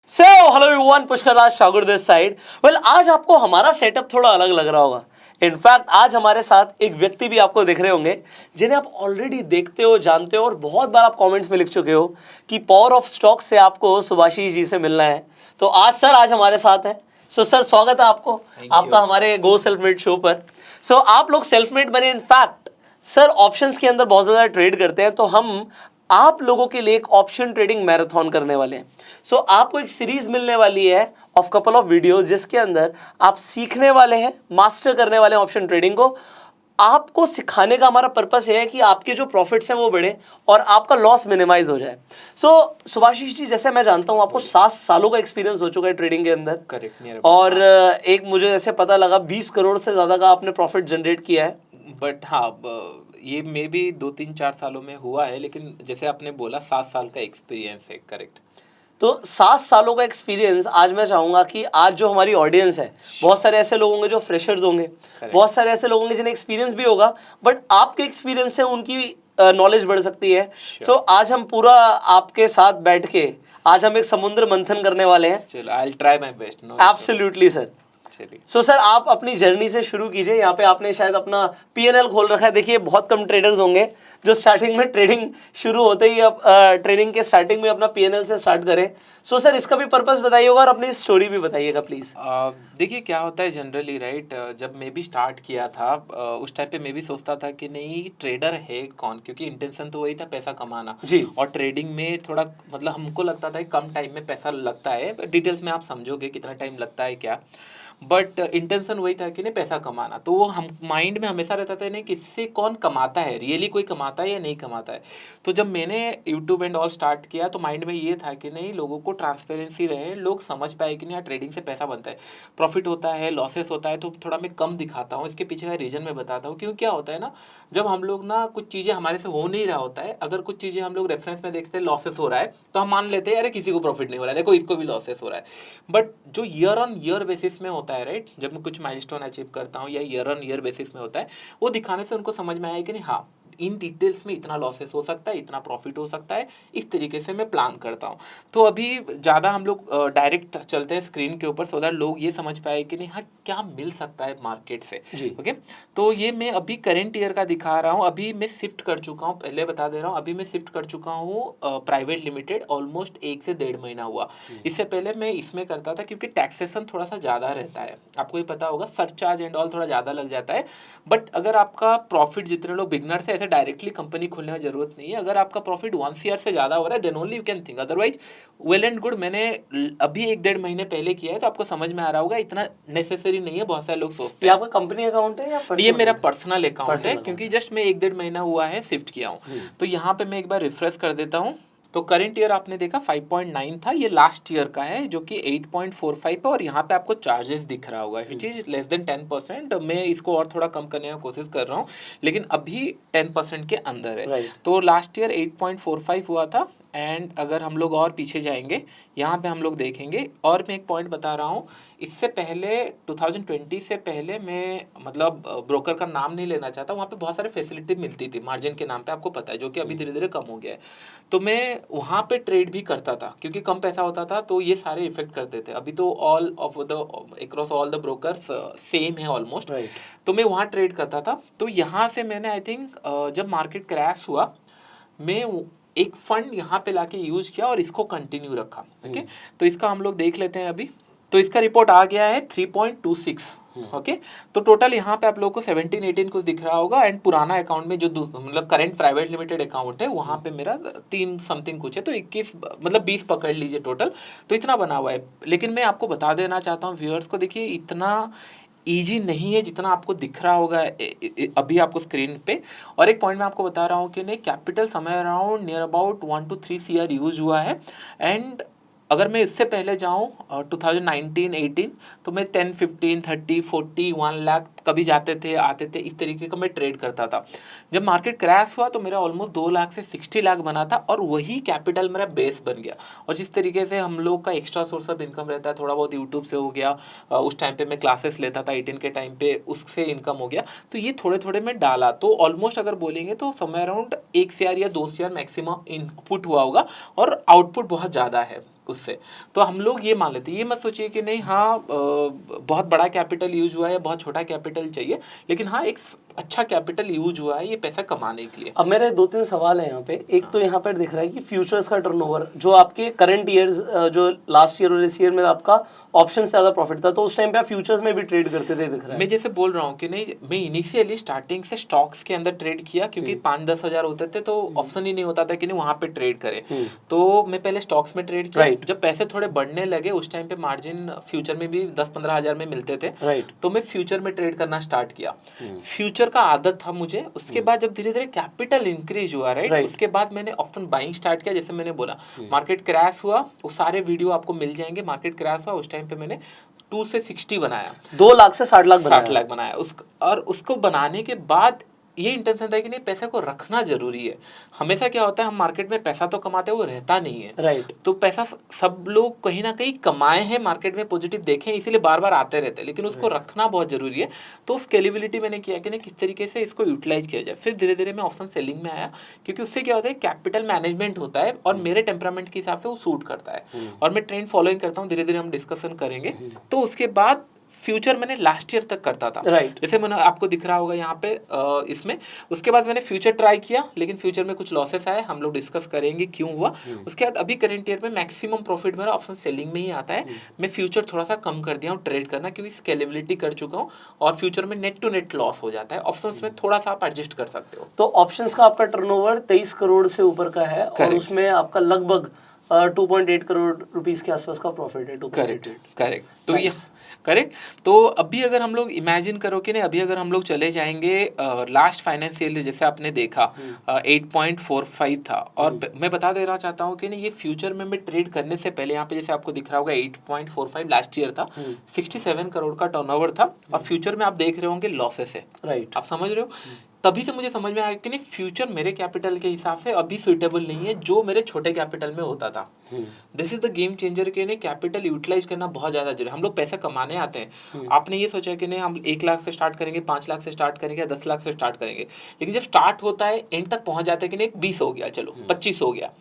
So hello everyone, Pushkar Raj Thakur this side. Well, आज आपको हमारा सेटअप थोड़ा अलग लग रहा होगा। इनफैक्ट आज हमारे साथ एक व्यक्ति भी आपको दिख रहे होंगे जिन्हें आप ऑलरेडी देखते हो, जानते हो और बहुत बार आप कमेंट्स में लिख चुके हो कि पावर ऑफ स्टॉक से आपको सुभाषिस जी से मिलना है। तो आज हमारे साथ हैं। सो सर, स्वागत है आपको आपका हमारे गो सेल्फ मेड शो पर। सो आप लोग सेल्फ मेड बने। इनफैक्ट सर, ऑप्शंस के अंदर बहुत ज़्यादा ट्रेड करते हैं, तो हम आप लोगों के लिए एक ऑप्शन ट्रेडिंग मैराथन करने वाले हैं। सो आपको एक सीरीज मिलने वाली है ऑफ कपल ऑफ वीडियोस, जिसके अंदर आप सीखने वाले हैं, मास्टर करने वाले हैं ऑप्शन ट्रेडिंग को। आपको सिखाने का हमारा पर्पस है कि आपके जो प्रॉफिट्स हैं वो बढ़े और आपका लॉस मिनिमाइज हो जाए। सो सुभाषिस जी, जैसे मैं जानता हूं आपको 7 सालों का एक्सपीरियंस हो चुका है ट्रेडिंग के अंदर। करेक्ट। और एक मुझे ऐसे पता लगा 20 करोड़ से ज़्यादा का आपने प्रॉफिट जनरेट किया है। बट हाँ, ये मे भी 2-3-4 सालों में हुआ है, लेकिन जैसे आपने बोला 7 साल का एक्सपीरियंस है। करेक्ट। तो 7 सालों का एक्सपीरियंस, आज मैं चाहूंगा कि आज जो हमारी ऑडियंस है, बहुत सारे ऐसे लोग होंगे जो फ्रेशर्स होंगे, बहुत सारे ऐसे लोग होंगे जिन्हें एक्सपीरियंस भी होगा, बट आपके एक्सपीरियंस से उनकी नॉलेज बढ़ सकती है। सो आज हम पूरा आपके साथ बैठ के आज हम एक समुद्र मंथन करने वाले हैं। चलो, I will try my best. Absolutely sir. So sir, आप अपनी जर्नी से शुरू कीजिए। यहाँ पे आपने शायद अपना पीएनएल खोल रखा है। देखिए, बहुत कम ट्रेडर्स होंगे जो स्टार्टिंग में ट्रेडिंग शुरू होते ही ट्रेडिंग के स्टार्टिंग में अपना पीएनएल से स्टार्ट करें। सो सर, इसका भी पर्पस बताइएगा और अपनी स्टोरी भी बताइएगा प्लीज। देखिए, क्या होता है जनरली, राइट, जब मैं भी स्टार्ट किया था उस टाइम पे मैं भी सोचता था कि नहीं, ट्रेडर है कौन, क्योंकि इंटेंशन तो वही था, पैसा कमाना जी। और ट्रेडिंग में थोड़ा मतलब हमको लगता था कि कम टाइम में पैसा लगता है। डिटेल्स में आप समझोगे कितना टाइम लगता है क्या, बट इंटेंशन वही था कि नहीं, पैसा कमाना। तो वो हम माइंड में हमेशा रहता था नहीं कि इससे कौन कमाता है, रियली कोई कमाता है या नहीं कमाता है। तो जब मैंने यूट्यूब एंड ऑल स्टार्ट किया तो माइंड में ये था कि नहीं, लोगों को ट्रांसपेरेंसी रहे, लोग समझ पाए कि नहीं यार, ट्रेडिंग से पैसा बनता है, प्रॉफिट होता है, लॉसेस होता है। तो थोड़ा मैं कम दिखाता हूँ, इसके पीछे का रीज़न मैं बताता हूँ। क्यों, क्या होता है ना, जब हम लोग ना कुछ चीज़ें हमारे से हो नहीं रहा होता है, अगर कुछ चीज़ें हम लोग रेफरेंस में देखते हैं लॉसेस हो रहा है, तो हम मान लेते हैं अरे किसी को प्रॉफिट नहीं हो रहा है, देखो इसको भी लॉसेस हो रहा है। बट जो ईयर ऑन ईयर बेसिस में होता है, राइट, जब मैं कुछ माइलस्टोन अचीव करता हूँ या ईयर ऑन ईयर बेसिस में होता है, वो दिखाने से उनको समझ में आया कि नहीं, हाँ, इन डिटेल्स में इतना लॉसेस हो सकता है, इतना प्रॉफिट हो सकता है, इस तरीके से मैं प्लान करता हूँ। तो अभी ज़्यादा हम लोग डायरेक्ट चलते हैं स्क्रीन के ऊपर, सो दैट लोग ये समझ पाए कि नहीं, हाँ, क्या मिल सकता है मार्केट से। ओके। तो ये मैं अभी करेंट ईयर का दिखा रहा हूँ। अभी मैं शिफ्ट कर चुका हूँ, पहले बता दे रहा हूँ, अभी मैं शिफ्ट कर चुका हूँ प्राइवेट लिमिटेड। ऑलमोस्ट 1 से 1.5 महीना हुआ। इससे पहले मैं इसमें करता था, क्योंकि टैक्सेशन थोड़ा सा ज़्यादा रहता है, आपको ही पता होगा, सरचार्ज एंड ऑल थोड़ा ज़्यादा लग जाता है। बट अगर आपका प्रॉफिट, जितने लोग बिगनर से, ऐसे डायरेक्टली कंपनी खोलने की जरूरत नहीं है। अगर आपका प्रॉफिट 1 ईयर से ज़्यादा हो रहा है, then only you can think, otherwise well and good. मैंने अभी 1-1.5 महीने पहले किया है, तो आपको समझ में आ रहा होगा, इतना नेसेसरी नहीं है। बहुत सारे लोग सोचते हैं आपका कंपनी अकाउंट है या ये मेरा पर्सनल अकाउंट है, क्योंकि जस्ट मैं 1-1.5 महीना हुआ है शिफ्ट किया हूँ। तो यहाँ पे मैं एक बार रिफ्रेश कर देता हूँ। तो करंट ईयर आपने देखा 5.9 था, ये लास्ट ईयर का है जो कि 8.45 है। और यहाँ पे आपको चार्जेस दिख रहा होगा, विच इज लेस देन 10%। मैं इसको और थोड़ा कम करने की कोशिश कर रहा हूँ, लेकिन अभी 10% के अंदर है। तो लास्ट ईयर 8.45 हुआ था। एंड अगर हम लोग और पीछे जाएंगे, यहाँ पे हम लोग देखेंगे। और मैं एक पॉइंट बता रहा हूँ, इससे पहले 2020 से पहले मैं मतलब ब्रोकर का नाम नहीं लेना चाहता, वहाँ पे बहुत सारे फैसिलिटी मिलती थी मार्जिन के नाम पे, आपको पता है, जो कि अभी धीरे धीरे कम हो गया है। तो मैं वहाँ पे ट्रेड भी करता था, क्योंकि कम पैसा होता था, तो ये सारे इफेक्ट करते थे। अभी तो all of the across all the brokers same है ऑलमोस्ट। तो मैं वहाँ ट्रेड करता था। तो यहाँ से मैंने आई थिंक जब मार्केट क्रैश हुआ, मैं एक फंड यहाँ पे लाके यूज किया और इसको कंटिन्यू रखा। ओके। तो इसका हम लोग देख लेते हैं अभी। तो इसका रिपोर्ट आ गया है 3.26। ओके। तो टोटल यहाँ पे आप लोगों को 17-18 कुछ दिख रहा होगा। एंड पुराना अकाउंट में जो मतलब करंट प्राइवेट लिमिटेड अकाउंट है, वहाँ पे मेरा 3 समथिंग कुछ है, तो 21 मतलब 20 पकड़ लीजिए टोटल। तो इतना बना हुआ है। लेकिन मैं आपको बता देना चाहता हूँ व्यूअर्स को, देखिए इतना ईजी नहीं है जितना आपको दिख रहा होगा अभी आपको स्क्रीन पे। और एक पॉइंट मैं आपको बता रहा हूँ कि नहीं, कैपिटल समय around near about 1 to 3 CR use हुआ है। एंड अगर मैं इससे पहले जाऊँ 2019-18, तो मैं 10, 15, 30, 40, 1 लाख कभी जाते थे आते थे, इस तरीके का मैं ट्रेड करता था। जब मार्केट क्रैश हुआ तो मेरा ऑलमोस्ट 2 लाख से 60 लाख बना था और वही कैपिटल मेरा बेस बन गया। और जिस तरीके से हम लोग का एक्स्ट्रा सोर्स ऑफ इनकम रहता है, थोड़ा बहुत यूट्यूब से हो गया, उस टाइम पे मैं क्लासेस लेता था 18 के टाइम पे, उससे इनकम हो गया। तो ये थोड़े थोड़े में डाला तो ऑलमोस्ट अगर बोलेंगे तो समय अराउंड 1 शेयर या 2 शेयर मैक्सिमम इनपुट हुआ होगा और आउटपुट बहुत ज़्यादा है उससे। तो हम लोग ये मान लेते हैं, ये मत सोचिए कि नहीं हाँ बहुत बड़ा कैपिटल यूज हुआ है या बहुत छोटा कैपिटल चाहिए, लेकिन हाँ एक अच्छा कैपिटल यूज हुआ है ये पैसा कमाने के लिए। अब मेरे 2-3 सवाल हैं यहाँ पे। एक तो यहाँ पर दिख रहा है कि फ्यूचर्स का टर्नओवर जो आपके करंट ईयर्स, जो लास्ट ईयर और इस ईयर में आपका ऑप्शन से ज़्यादा प्रॉफिट था, तो उस टाइम पे आप फ्यूचर्स में भी ट्रेड करते थे दिख रहा है। मैं जैसे बोल रहा हूँ कि नहीं, मैं इनिशियली स्टार्टिंग से स्टॉक्स के अंदर ट्रेड किया, क्योंकि 5-10 हज़ार होते थे तो ऑप्शन ही नहीं होता था कि नहीं वहाँ पे ट्रेड करें। तो मैं पहले स्टॉक्स में ट्रेड किया। जब पैसे थोड़े बढ़ने लगे उस टाइम पे मार्जिन फ्यूचर में भी 10-15 हज़ार में मिलते थे, तो मैं फ्यूचर में ट्रेड करना स्टार्ट किया। फ्यूचर का आदत था मुझे। उसके बाद जब धीरे धीरे कैपिटल इंक्रीज हुआ, राइट, उसके बाद मैंने ऑप्शन बाइंग स्टार्ट किया। जैसे मैंने बोला मार्केट क्रैश हुआ, वो सारे वीडियो आपको मिल जाएंगे। मार्केट क्रैश हुआ उस टाइम पे मैंने 2 से 60 बनाया, 2 लाख से 60 लाख 60 लाख बनाया और उसको बनाने के बाद ये इंटेंशन था कि नहीं पैसे को रखना जरूरी है। हमेशा क्या होता है हम मार्केट में पैसा तो कमाते हैं, वो रहता नहीं है। राइट। तो पैसा सब लोग कहीं ना कहीं कमाए हैं, मार्केट में पॉजिटिव देखें, इसीलिए बार बार आते रहते हैं, लेकिन उसको रखना बहुत जरूरी है। तो स्केलेबिलिटी मैंने किया कि नहीं किस तरीके से इसको यूटिलाइज किया जाए। फिर धीरे धीरे मैं ऑप्शन सेलिंग में आया, क्योंकि उससे क्या होता है कैपिटल मैनेजमेंट होता है और मेरे टेम्परामेंट के हिसाब से वो सूट करता है और मैं ट्रेंड फॉलोइंग करता हूँ। धीरे धीरे हम डिस्कशन करेंगे। तो उसके बाद फ्यूचर मैंने लास्ट ईयर तक करता था, राइट। जैसे मैंने आपको दिख रहा होगा यहाँ पे इसमें। उसके बाद मैंने फ्यूचर ट्राई किया, लेकिन फ्यूचर में कुछ लॉसेस आए, हम लोग डिस्कस करेंगे क्यों हुआ। उसके बाद अभी करंट ईयर में मैक्सिमम प्रॉफिट मेरा ऑप्शन सेलिंग में ही आता है। मैं फ्यूचर थोड़ा सा कम कर दिया हूँ ट्रेड करना, क्योंकि स्केलेबिलिटी कर चुका हूँ और फ्यूचर में नेट टू नेट लॉस हो जाता है। ऑप्शंस में थोड़ा सा आप एडजस्ट कर सकते हो। तो ऑप्शंस का आपका टर्नओवर 23 करोड़ से ऊपर का है और उसमें आपका लगभग 2.8 करोड़ रुपीस के आसपास का प्रॉफिट है। करेक्ट। तो ये करेक्ट। तो अभी अगर हम लोग इमेजिन करो कि नहीं, अभी अगर हम लोग चले जाएंगे लास्ट फाइनेंशियल जैसे आपने देखा 8.45 था, और मैं बता देना चाहता हूँ कि नहीं ये फ्यूचर में मैं ट्रेड करने से पहले यहाँ पे जैसे आपको दिख रहा होगा 8.45 लास्ट ईयर था, 67 करोड़ का टर्नओवर था और फ्यूचर में आप देख रहे होंगे लॉसेस है। राइट। आप समझ रहे हो। तभी से मुझे समझ में आया कि नहीं फ्यूचर मेरे कैपिटल के हिसाब से अभी सुइटेबल नहीं है जो मेरे छोटे कैपिटल में होता था। This is the game changer के नहीं कैपिटल यूटिलाइज करना बहुत ज़्यादा जरूरी है। हम लोग पैसे कमाने आते हैं, आपने ये सोचा कि नहीं हम 1 लाख से स्टार्ट करेंगे, 5 लाख से स्टार्ट करेंगे, 10 लाख से स्टार्ट करेंगे, लेकिन जब स्टार्ट होता है एंड तक पहुंच जाते हैं कि नहीं 20 हो गया, चलो 25 हो गया,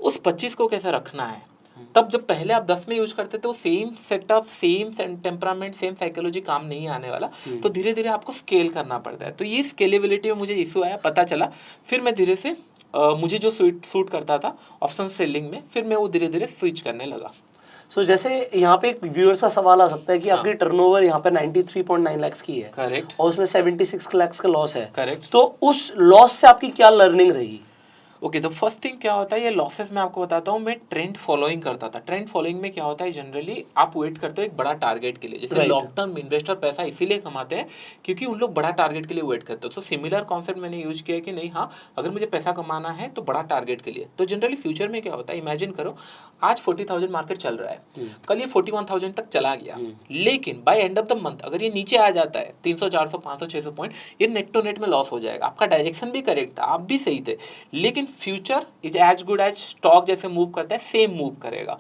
उस 25 को कैसे रखना है। तब जब पहले आप 10 में यूज करते थे वो same setup, same temperament, same psychology काम नहीं आने वाला। तो धीरे धीरे आपको स्केल करना पड़ता है। तो ये स्केलेबिलिटी में मुझे इशू आया, पता चला, फिर मैं धीरे से मुझे जो सूट करता था ऑप्शन सेलिंग में, फिर मैं वो धीरे धीरे स्विच करने लगा। सो जैसे यहाँ पे एक व्यूअर्स का सवाल आ सकता है कि आपकी टर्नओवर यहाँ पे 93.9 लाख की है, करेक्ट, और उसमें 76 लाख का लॉस है, करेक्ट। तो उस लॉस से आपकी क्या लर्निंग रही? ओके, तो फर्स्ट थिंग क्या होता है, ये लॉसेस मैं आपको बताता हूँ। मैं ट्रेंड फॉलोइंग करता था। ट्रेंड फॉलोइंग में क्या होता है, जनरली आप वेट करते हो एक बड़ा टारगेट के लिए। जैसे लॉन्ग टर्म इन्वेस्टर पैसा इसीलिए कमाते हैं क्योंकि उन लोग बड़ा टारगेट के लिए वेट करते हो। तो सिमिलर कॉन्सेप्ट मैंने यूज किया कि नहीं हाँ अगर मुझे पैसा कमाना है तो बड़ा टारगेट के लिए। तो जनरली फ्यूचर में क्या होता है, इमेजिन करो आज 40,000 मार्केट चल रहा है, कल ये 41,000 तक चला गया, लेकिन by end of the month अगर ये नीचे आ जाता है 300, 400, 500, 600 पॉइंट, ये नेट टू नेट में लॉस हो जाएगा। आपका डायरेक्शन भी करेक्ट था, आप भी सही थे, लेकिन future is as good as stock जैसे मूव करता है सेम मूव करेगा।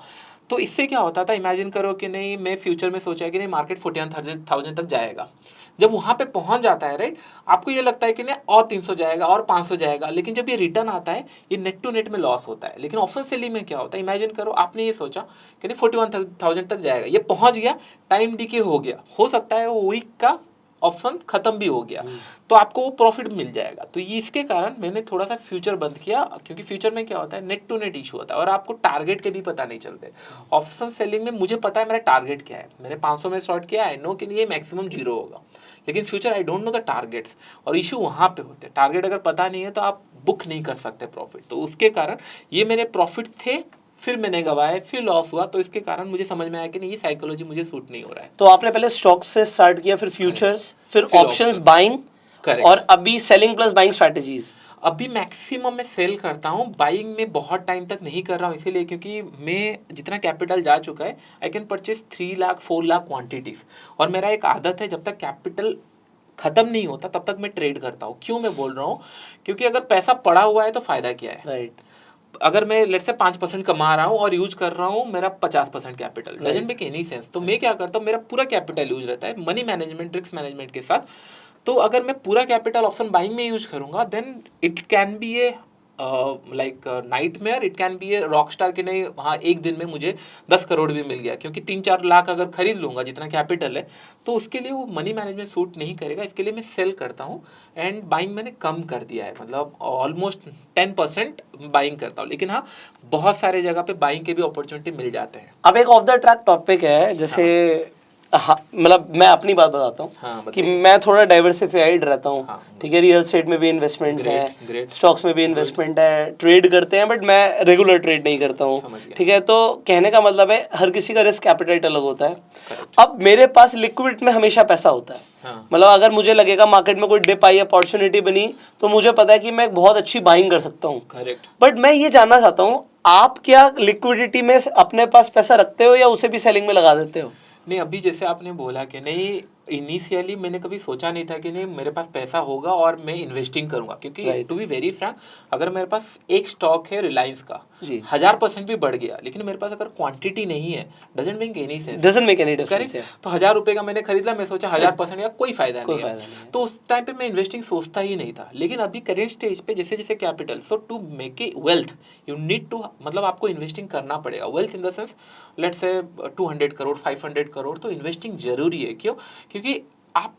तो इससे क्या होता था, इमेजिन करो कि नहीं मैं फ्यूचर में सोचा कि नहीं मार्केट 41,000 तक जाएगा। जब वहां पे पहुंच जाता है राइट, आपको ये लगता है कि नहीं और 300 जाएगा और 500 जाएगा, लेकिन जब ये रिटर्न आता है ये नेट टू नेट में लॉस होता है। लेकिन ऑप्शन सेलिंग में क्या होता है, इमेजिन करो आपने ये सोचा कि नहीं 41,000 तक जाएगा, ये पहुंच गया, टाइम डिके हो गया, हो सकता है वो वीक का ऑप्शन खत्म भी हो गया, तो आपको वो प्रॉफिट मिल जाएगा। तो ये इसके कारण मैंने थोड़ा सा फ्यूचर बंद किया, क्योंकि फ्यूचर में क्या होता है नेट टू नेट इशू होता है और आपको टारगेट के भी पता नहीं चलते। ऑप्शन सेलिंग में मुझे पता है मेरा टारगेट क्या है, मैंने 500 में शॉर्ट किया, आई नो कि ये मैक्सिमम 0 होगा, लेकिन future I don't know the targets, और इशू वहाँ पे होते हैं। टारगेट अगर पता नहीं है तो आप बुक नहीं कर सकते प्रॉफिट। तो उसके कारण ये मेरे प्रॉफिट थे, फिर मैंने गवाए, फिर लॉस हुआ। तो इसके कारण मुझे समझ में आया कि नहीं ये साइकोलॉजी मुझे सूट नहीं हो रहा है। तो आपने पहले स्टॉक्स से स्टार्ट किया, फिर फ्यूचर्स, फिर ऑप्शंस बाइंग, और अभी सेलिंग प्लस बाइंग स्ट्रेटजीज। अभी मैक्सिमम मैं सेल करता हूँ, बाइंग में बहुत टाइम तक नहीं कर रहा हूँ, इसीलिए क्योंकि मैं जितना कैपिटल जा चुका है I can purchase 3 lakh 4 lakh quantities, और मेरा एक आदत है जब तक कैपिटल खत्म नहीं होता तब तक मैं ट्रेड करता हूँ। क्यों मैं बोल रहा हूँ, क्योंकि अगर पैसा पड़ा हुआ है तो फायदा क्या है। राइट। अगर मैं लेट्स से 5% कमा रहा हूँ और यूज कर रहा हूँ मेरा 50% capital, doesn't make any sense. तो मैं क्या करता हूँ, मेरा पूरा कैपिटल यूज रहता है मनी मैनेजमेंट, रिस्क मैनेजमेंट के साथ। तो अगर मैं पूरा कैपिटल ऑप्शन बाइंग में यूज करूंगा, then it can be a like nightmare, it can be a rock star कि नहीं हाँ एक दिन में मुझे 10 करोड़ भी मिल गया, क्योंकि 3-4 लाख अगर खरीद लूंगा जितना कैपिटल है तो उसके लिए वो मनी मैनेजमेंट सूट नहीं करेगा। इसके लिए मैं सेल करता हूँ एंड बाइंग मैंने कम कर दिया है, मतलब ऑलमोस्ट 10% बाइंग करता हूँ। लेकिन हाँ बहुत सारे जगह पे बाइंग के भी अपॉर्चुनिटी मिल जाते हैं। अब एक ऑफ द ट्रैक टॉपिक है, जैसे हाँ मतलब मैं अपनी बात बताता हूँ हाँ, कि मैं थोड़ा डाइवर्सिफाइड रहता हूँ। हाँ, ठीक है, रियल एस्टेट में भी इन्वेस्टमेंट्स great. हैं, स्टॉक्स में भी इन्वेस्टमेंट है, ट्रेड करते हैं, बट मैं रेगुलर ट्रेड नहीं करता हूँ। समझ गया। ठीक है, तो कहने का मतलब है हर किसी का रिस्क एपेटाइट अलग होता है। Correct. अब मेरे पास लिक्विड में हमेशा पैसा होता है। हाँ। मतलब अगर मुझे लगेगा मार्केट में कोई डिप आई, अपॉर्चुनिटी बनी, तो मुझे पता है कि मैं एक बहुत अच्छी बाइंग कर सकता हूँ। करेक्ट। बट मैं ये जानना चाहता हूँ, आप क्या लिक्विडिटी में अपने पास पैसा रखते हो या उसे भी सेलिंग में लगा देते हो? नहीं, अभी जैसे आपने बोला कि नहीं, इनिशियली मैंने कभी सोचा नहीं था कि नहीं मेरे पास पैसा होगा और मैं इन्वेस्टिंग करूंगा, क्योंकि टू बी वेरी फ्रैंक अगर मेरे पास एक स्टॉक है रिलायंस का, 1000% भी बढ़ गया, लेकिन मेरे पास अगर क्वांटिटी नहीं है, doesn't make any sense, doesn't make any difference. तो 1000 रुपए का मैंने खरीदा, मैं सोचा 1000% का कोई फायदा नहीं है, तो उस टाइम पे मैं इन्वेस्टिंग सोचता ही नहीं था। लेकिन अभी करेंट स्टेज पे जैसे जैसे capital, so to make a wealth you need to, मतलब आपको इन्वेस्टिंग करना पड़ेगा। Wealth in the sense let's say 200 crore 500 crore, तो इन्वेस्टिंग जरूरी है। क्यों? क्योंकि आप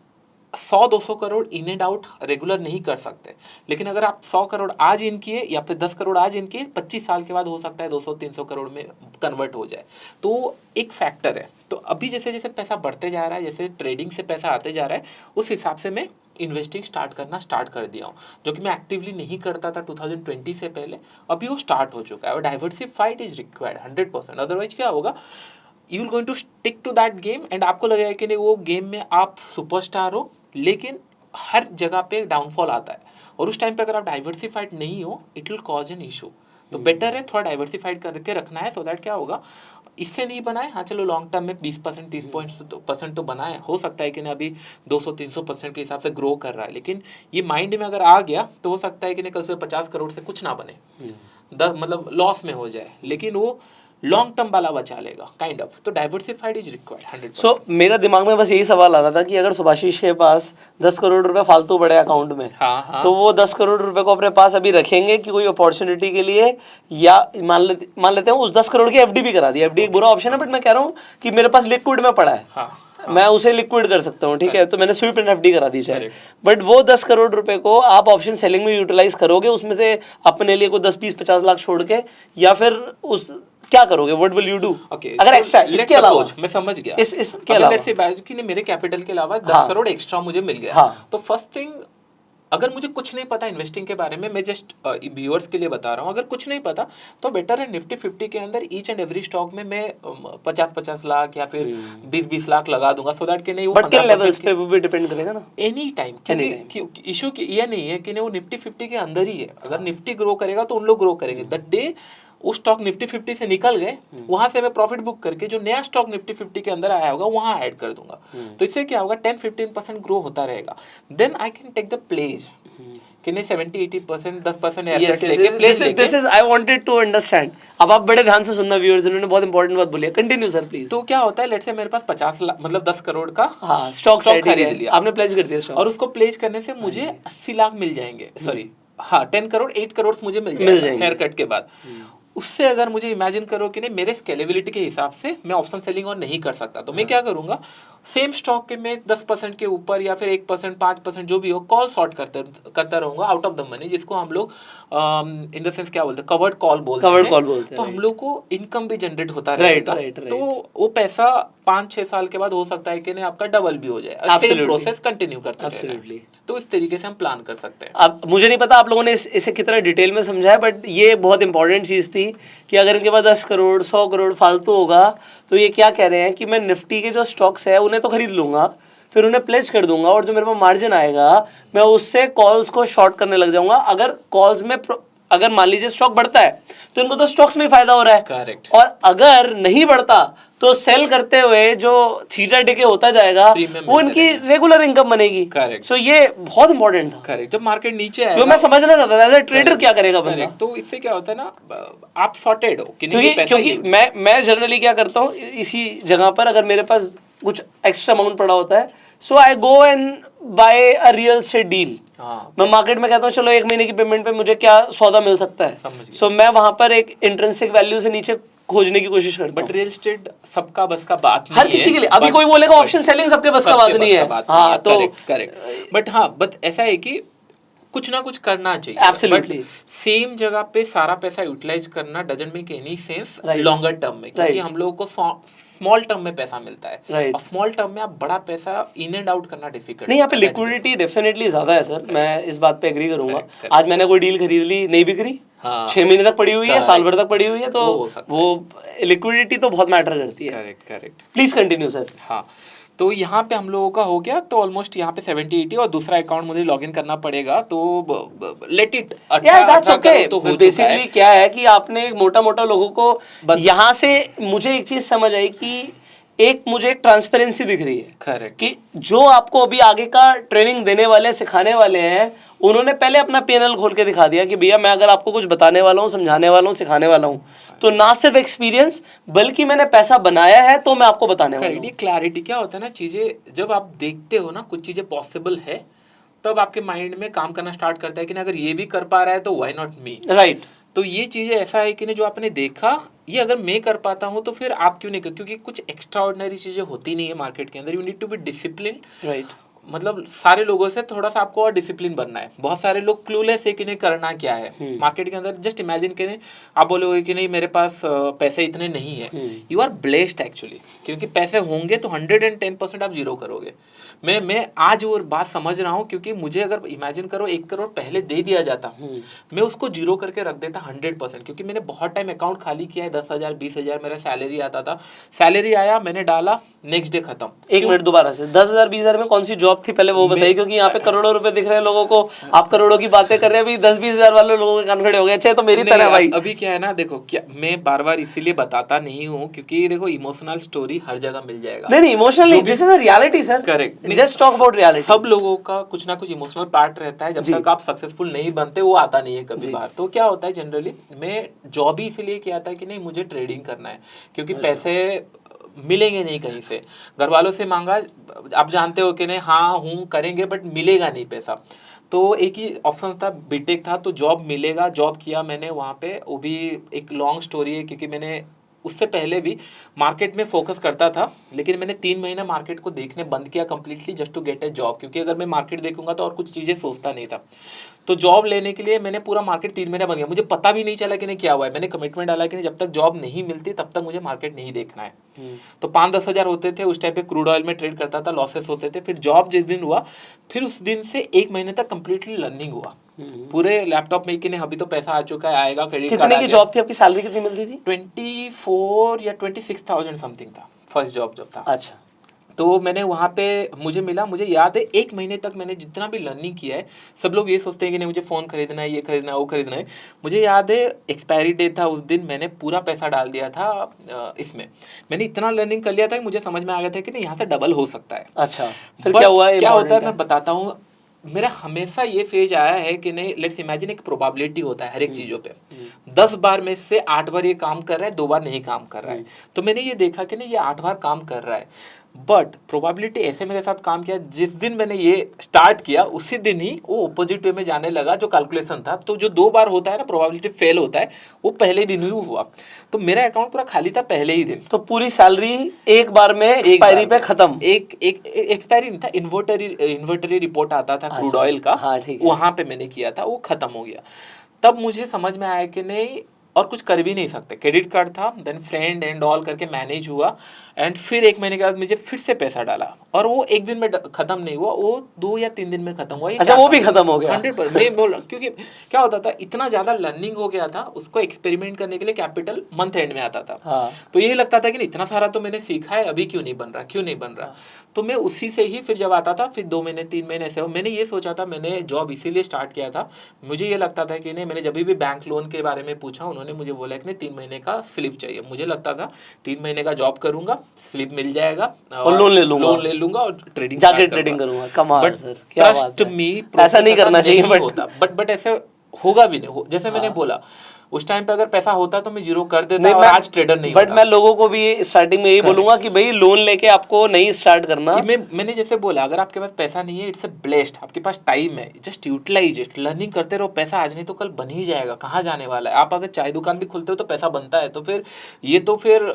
100-200 crore in and out regular नहीं कर सकते, लेकिन अगर आप 100 करोड़ आज इन किए या फिर 10 करोड़ आज इन किए, 25 साल के बाद हो सकता है 200-300 करोड़ में कन्वर्ट हो जाए, तो एक फैक्टर है। तो अभी जैसे जैसे पैसा बढ़ते जा रहा है, जैसे ट्रेडिंग से पैसा आते जा रहा है, उस हिसाब से मैं इन्वेस्टिंग स्टार्ट कर दिया हूँ, जो कि मैं एक्टिवली नहीं करता था 2020 से पहले। अभी वो स्टार्ट हो चुका है और डाइवर्सिफाइड इज रिक्वायर्ड 100%। अदरवाइज क्या होगा, you will going to stick to that game and आपको लगेगा कि नहीं वो गेम में आप सुपरस्टार हो, लेकिन हर जगह पे डाउनफॉल आता है, और उस टाइम पे अगर आप डाइवर्सिफाइड नहीं हो it will cause an issue. तो बेटर है थोड़ा डाइवर्सिफाइड करके रखना है, सो दैट क्या होगा, इससे नहीं बनाए, हाँ चलो लॉन्ग टर्म में 20% 30% तो बनाए, हो सकता है कि ना अभी 200-300% के हिसाब से ग्रो कर रहा है, लेकिन ये माइंड में अगर आ गया तो हो सकता है कि नहीं कल से 50 करोड़ से कुछ ना बने, मतलब लॉस में हो जाए, लेकिन वो लॉन्ग टर्म वाला बचा लेगा काइंड ऑफ। तो डाइवर्सिफाइड इज रिक्वायर्ड 100%। सो मेरा दिमाग में बस यही सवाल आ रहा था कि अगर सुभाषीष के पास 10 करोड़ रुपए फालतू पड़े अकाउंट में, हाँ। तो वो 10 करोड़ रुपए को अपने पास अभी रखेंगे कि कोई अपॉर्चुनिटी के लिए, या मान लेते हैं उस 10 करोड़ की एफडी भी करा दी। एफडी एक बुरा ऑप्शन है, बट मैं कह रहा हूँ कि मेरे पास लिक्विड में पड़ा है, मैं उसे लिक्विड कर सकता हूँ। ठीक है, तो मैंने स्वीप एंड एफडी करा दी चाहे, बट वो 10 करोड़ रुपए को आप ऑप्शन सेलिंग में यूटिलाइज करोगे, उसमें से अपने लिए कोई 10-20-50 लाख छोड़ के, या फिर उस क्या करोगे, व्हाट विल यू डू? अगर एक्स्ट्रा इसके अलावा, मैं समझ गया, इसके अलावा लेट्स से कि मेरे कैपिटल के अलावा 10 करोड़ एक्स्ट्रा मुझे मिल गया, तो फर्स्ट थिंग, अगर मुझे कुछ नहीं पता इन्वेस्टिंग के बारे में, मैं जस्ट व्यूअर्स के लिए बता रहा हूँ, अगर कुछ नहीं पता तो बेटर है निफ्टी 50 के अंदर ईच एंड एवरी स्टॉक में मैं 50-50 लाख या फिर 20-20 लाख लगा दूंगा, सो दैट कि नहीं वो 15% लेवल्स पे वो भी डिपेंड करेगा ना एनी टाइम, क्योंकि इशू ये नहीं है कि नहीं वो निफ्टी 50 के अंदर ही है। अगर निफ्टी ग्रो करेगा तो उन लोग ग्रो करेंगे, द डे उस स्टॉक निफ्टी 50 से निकल गए, वहां से मैं प्रॉफिट बुक करके जो नया स्टॉक निफ्टी 50 के अंदर आया होगा वहां ऐड कर दूंगा, तो इससे क्या होगा 10-15% ग्रो होता रहेगा। Then I can take the pledge कि नहीं 70-80% 10% एयरकट लेके प्लेस लेके। This is I wanted to understand. अब आप बड़े ध्यान से सुनना व्यूअर्स, इन्होंने बहुत इंपॉर्टेंट बात बोली है, कंटिन्यू सर प्लीज। तो क्या होता है, लेट्स से मेरे पास 50 लाख मतलब 10 करोड़ का स्टॉक खरीद लिया, आपने प्लेज कर दिया स्टॉक, और उसको प्लेज करने से मुझे 80 लाख मिल जाएंगे, सॉरी हाँ 10 करोड़ 8 करोड़ मुझे मिल जाएंगे हेयर कट के बाद। उससे अगर मुझे इमेजिन करो कि नहीं मेरे स्केलेबिलिटी के हिसाब से मैं ऑप्शन सेलिंग और नहीं कर सकता, तो मैं क्या करूंगा, सेम स्टॉक के मैं 10% के ऊपर या फिर 1% 5% जो भी हो कॉल शॉर्ट करता रहूंगा आउट ऑफ द मनी, जिसको हम लोग इन द सेंस क्या बोलते हैं, कवर्ड कॉल बोलते हैं। तो हम लोग को इनकम भी जनरेट होता रहेगा, तो वो पैसा 5-6 साल के बाद हो सकता है कि नहीं आपका डबल भी हो जाए, सेम प्रोसेस कंटिन्यू करते रहेगा। तो इस तरीके से हम प्लान कर सकते हैं। अब मुझे नहीं पता आप लोगों ने इसे कितना डिटेल में समझा है, बट ये बहुत इंपॉर्टेंट चीज़ थी कि अगर इनके पास 10 करोड़ 100 करोड़ फालतू होगा, तो ये क्या कह रहे हैं कि मैं निफ्टी के जो स्टॉक्स है उन्हें तो खरीद लूंगा, फिर उन्हें प्लेस कर दूंगा, और जो मेरे पास मार्जिन आएगा मैं उससे कॉल्स को शॉर्ट करने लग जाऊंगा। अगर कॉल्स में अगर मान लीजिए स्टॉक बढ़ता है तो इनको तो स्टॉक्स में फायदा हो रहा है, करेक्ट, और अगर नहीं बढ़ता तो सेल करते हुए जो थीटा डिके होता जाएगा Premium वो मिलता इनकी रेगुलर इनकम बनेगी। Correct. सो ये बहुत इंपॉर्टेंट था, करेक्ट। जब मार्केट नीचे जो आएगा, मैं समझना चाहता था एज अ ट्रेडर क्या करेगा बंदा। Correct. तो इससे क्या होता है ना, आप सॉर्टेड हो कि नहीं, ये पैसा क्योंकि ये मैं जनरली क्या करता हूँ, इसी जगह पर अगर मेरे पास कुछ एक्स्ट्रा अमाउंट पड़ा होता है, so I go and buy a real estate deal. हाँ, मैं मार्केट में कहता हूँ चलो 1 महीने की पेमेंट पे मुझे क्या सौदा मिल सकता है, समझ गया। सो मैं वहां पर एक इंट्रिंसिक वैल्यू से नीचे खोजने की कोशिश करता बट हूँ। रियल एस्टेट सबका बस का बात नहीं हर है। किसी के लिए, अभी but- कोई बोलेगा but ऑप्शन सेलिंग सबके बस का सबके बात नहीं है। बात हाँ तो करेक्ट। बट हाँ, बट ऐसा है कि कुछ ना कुछ करना चाहिए। Absolutely. सेम जगह पे सारा पैसा यूटिलाइज करना doesn't make any sense Right. Longer term में, क्योंकि Right. हम लोगों को स्मॉल टर्म में पैसा मिलता है। Right. और स्मॉल टर्म में आप बड़ा पैसा इन एंड आउट करना डिफिकल्ट। नहीं, यहाँ पे लिक्विडिटी डेफिनेटली ज्यादा है सर, मैं इस बात पे एग्री करूंगा। Correct. आज मैंने कोई डील खरीद ली, नहीं बिक्री, हाँ, 6 महीने तक पड़ी हुई है, Correct. साल भर तक पड़ी हुई है, तो वो हो सकता वो लिक्विडिटी तो बहुत मैटर करती है। करेक्ट। Please continue sir. हाँ, तो यहाँ पे हम लोगों का हो गया, तो ऑलमोस्ट यहाँ पे 70-80, और दूसरा अकाउंट मुझे लॉगिन करना पड़ेगा, तो लेट इट यार दैट्स 18 ओके। करोड़ तो हो चुका बेसिकली है। क्या है कि आपने मोटा मोटा लोगों को यहाँ से मुझे एक चीज समझ आई कि मुझे एक ट्रांसपेरेंसी दिख रही है करेक्ट। कि जो आपको अभी आगे का ट्रेनिंग देने वाले, सिखाने वाले हैं, उन्होंने पहले अपना पीएनएल खोल के दिखा दिया कि भैया मैं अगर आपको कुछ बताने वाला हूँ, समझाने वाला हूँ, सिखाने वाला हूँ, तो ना सिर्फ एक्सपीरियंस बल्कि मैंने पैसा बनाया है तो मैं आपको बताने वाला हूँ। क्लैरिटी क्या होता है ना, चीजें जब आप देखते हो ना कुछ चीजें पॉसिबल है, तब आपके माइंड में काम करना स्टार्ट करता है कि ना अगर ये भी कर पा रहा है तो व्हाई नॉट मी। राइट। तो ये चीजें ऐसा है कि नहीं, जो आपने देखा ये अगर मैं कर पाता हूँ तो फिर आप क्यों नहीं कर, क्योंकि कुछ एक्स्ट्रा ऑर्डिनरी चीजें होती नहीं है मार्केट के अंदर। You need to be discipline. Right. मतलब सारे लोगों से थोड़ा सा आपको और डिसिप्लिन बनना है। बहुत सारे लोग क्लूलेस है कि नहीं करना क्या है मार्केट के अंदर। जस्ट इमेजिन करें, आप बोलोगे कि नहीं मेरे पास पैसे इतने नहीं है, यू आर ब्लेस्ड एक्चुअली, क्योंकि पैसे होंगे तो 110% आप जीरो करोगे। मैं आज वो बात समझ रहा हूँ, क्योंकि मुझे अगर इमेजिन करो 1 करोड़ पहले दे दिया जाता, मैं उसको जीरो करके रख देता 100%, क्योंकि मैंने बहुत टाइम अकाउंट खाली किया है। 10,000 20,000 मेरा सैलरी आता था, सैलरी आया, मैंने डाला, नेक्स्ट डे खत्म। 1 मिनट दोबारा से, 10,000 20,000 में कौन सी जॉब थी पहले वो बताइए, क्योंकि यहाँ पे करोड़ों रुपए दिख रहे हैं लोगों को, आप करोड़ों की बातें कर रहे हैं, अभी 10-20,000 वाले लोगों के कान खड़े हो गए। अच्छा तो मेरी तरह भाई। अभी क्या है ना, देखो क्या मैं बार बार इसीलिए बताता नहीं हूँ, क्योंकि देखो इमोशनल स्टोरी हर जगह मिल जाएगा। नहीं इमोशनल नहीं, this is a reality sir. Correct. Just talk about reality. सब लोगों का कुछ ना कुछ इमोशनल पार्ट रहता है, जब तक आप सक्सेसफुल नहीं बनते वो आता नहीं है कभी बार। तो क्या होता है जनरली, मैं जॉब ही इसीलिए किया था कि नहीं मुझे ट्रेडिंग करना है, क्योंकि पैसे मिलेंगे नहीं कहीं से। घर वालों से मांगा, आप जानते हो कि नहीं, हाँ हूँ करेंगे, बट मिलेगा नहीं पैसा। तो एक ही ऑप्शन था, बीटेक था, तो जॉब मिलेगा। जॉब किया मैंने वहाँ पे, वो भी एक लॉन्ग स्टोरी है, क्योंकि मैंने उससे पहले भी मार्केट में फोकस करता था, लेकिन मैंने 3 महीना मार्केट को देखने बंद किया completely, just to get a job, क्योंकि अगर मैं मार्केट देखूंगा तो और कुछ चीज़ें सोचता नहीं था। तो जॉब लेने के लिए मैंने पूरा मार्केट 3 महीने बंद किया, मुझे पता भी नहीं चला कि नहीं क्या हुआ है। मैंने कमिटमेंट डाला कि नहीं जब तक जॉब नहीं मिलती तब तक मुझे मार्केट नहीं देखना है। तो 5-10 हज़ार होते थे उस टाइम पे, क्रूड ऑयल में ट्रेड करता था, लॉसेस होते थे। फिर जॉब जिस दिन हुआ, फिर उस दिन से 1 महीने तक कंप्लीटली लर्निंग हुआ पूरे लैपटॉप में कि नहीं अभी तो पैसा आ चुका है, आएगा, क्रेडिट कार्ड। कितने की जॉब थी आपकी, सैलरी कितनी मिलती थी? 24 या 26,000 समथिंग था फर्स्ट जॉब जब था। अच्छा। तो मैंने वहाँ पे मुझे मिला, मुझे याद है 1 महीने तक मैंने जितना भी लर्निंग किया है, सब लोग ये सोचते हैं कि नहीं मुझे फ़ोन खरीदना है, ये खरीदना है, वो खरीदना है। मुझे याद है एक्सपायरी डेट था उस दिन, मैंने पूरा पैसा डाल दिया था इसमें। मैंने इतना लर्निंग कर लिया था कि मुझे समझ में आ गया था कि नहीं यहाँ से डबल हो सकता है। अच्छा फिर क्या हुआ? क्या होता है मैं बताता हूँ। मेरा हमेशा ये फेज आया है कि नहीं, लेट्स इमेजिन एक प्रोबेबिलिटी होता है हर एक चीज़ों पे। 10 बार में से 8 बार ये काम कर रहा है, 2 बार नहीं काम कर रहा है। तो मैंने ये देखा कि नहीं ये 8 बार काम कर रहा है, बट प्रोबेबिलिटी ऐसे मेरे साथ काम किया, जिस दिन मैंने ये स्टार्ट किया उसी दिन ही वो अपोजिट वे में जाने लगा जो कैलकुलेशन था। तो जो 2 बार होता है ना प्रोबेबिलिटी फेल होता है, वो पहले दिन ही हुआ। तो मेरा अकाउंट पूरा खाली था पहले ही दिन। तो पूरी सैलरी एक बार में एक्सपायरी पे खत्म? एक एक्सपायरी नहीं था, इन्वर्टरी रिपोर्ट आता था क्रूड ऑयल का। हाँ, ठीक है। वहां पे मैंने किया था, वो खत्म हो गया। तब मुझे समझ में आया कि नहीं और कुछ कर भी नहीं सकते। क्रेडिट कार्ड था, देन फ्रेंड एंड ऑल करके मैनेज हुआ, एंड फिर 1 महीने के बाद मुझे फिर से पैसा डाला, और वो 1 दिन में खत्म नहीं हुआ, वो 2 या 3 दिन में खत्म हुआ। अच्छा वो भी खत्म हो गया? 100%। मैं बोल, क्योंकि क्या होता था, इतना ज्यादा लर्निंग हो गया था, उसको एक्सपेरिमेंट करने के लिए कैपिटल मंथ एंड में आता था। हाँ। तो यही लगता था कि इतना सारा तो मैंने सीखा है, अभी क्यों नहीं बन रहा। तो मैं उसी से ही फिर जब आता था, फिर 2 महीने 3 महीने ऐसे मैंने ये सोचा था, मैंने जॉब इसीलिए स्टार्ट किया था। मुझे ये लगता था कि नहीं, मैंने जब भी बैंक लोन के बारे में पूछा, उन्होंने उन्होंने मुझे बोला कि नहीं 3 महीने का स्लिप चाहिए। मुझे लगता था 3 महीने का जॉब करूंगा, स्लिप मिल जाएगा और लोन ले लूंगा और ट्रेडिंग जाके ट्रेडिंग करूंगा। कमाल बट सर, क्या बात ट्रस्ट है। मी, ऐसा नहीं करना चाहिए बट ऐसे होगा भी नहीं। जैसे मैंने बोला उस टाइम पे अगर पैसा होता तो मैं जीरो कर देता नहीं, और आज ट्रेडर नहीं बट होता। मैं लोगों को भी स्टार्टिंग में यही बोलूंगा कि भाई लोन लेके आपको नहीं स्टार्ट करना। कि मैंने जैसे बोला अगर आपके पास पैसा नहीं है, इट्स अ ब्लेस्ड, आपके पास टाइम है, जस्ट यूटिलाइज इट, लर्निंग करते रहो। पैसा आज नहीं तो कल बन ही जाएगा, कहाँ जाने वाला है। आप अगर चाय दुकान भी खोलते हो तो पैसा बनता है, तो फिर ये तो फिर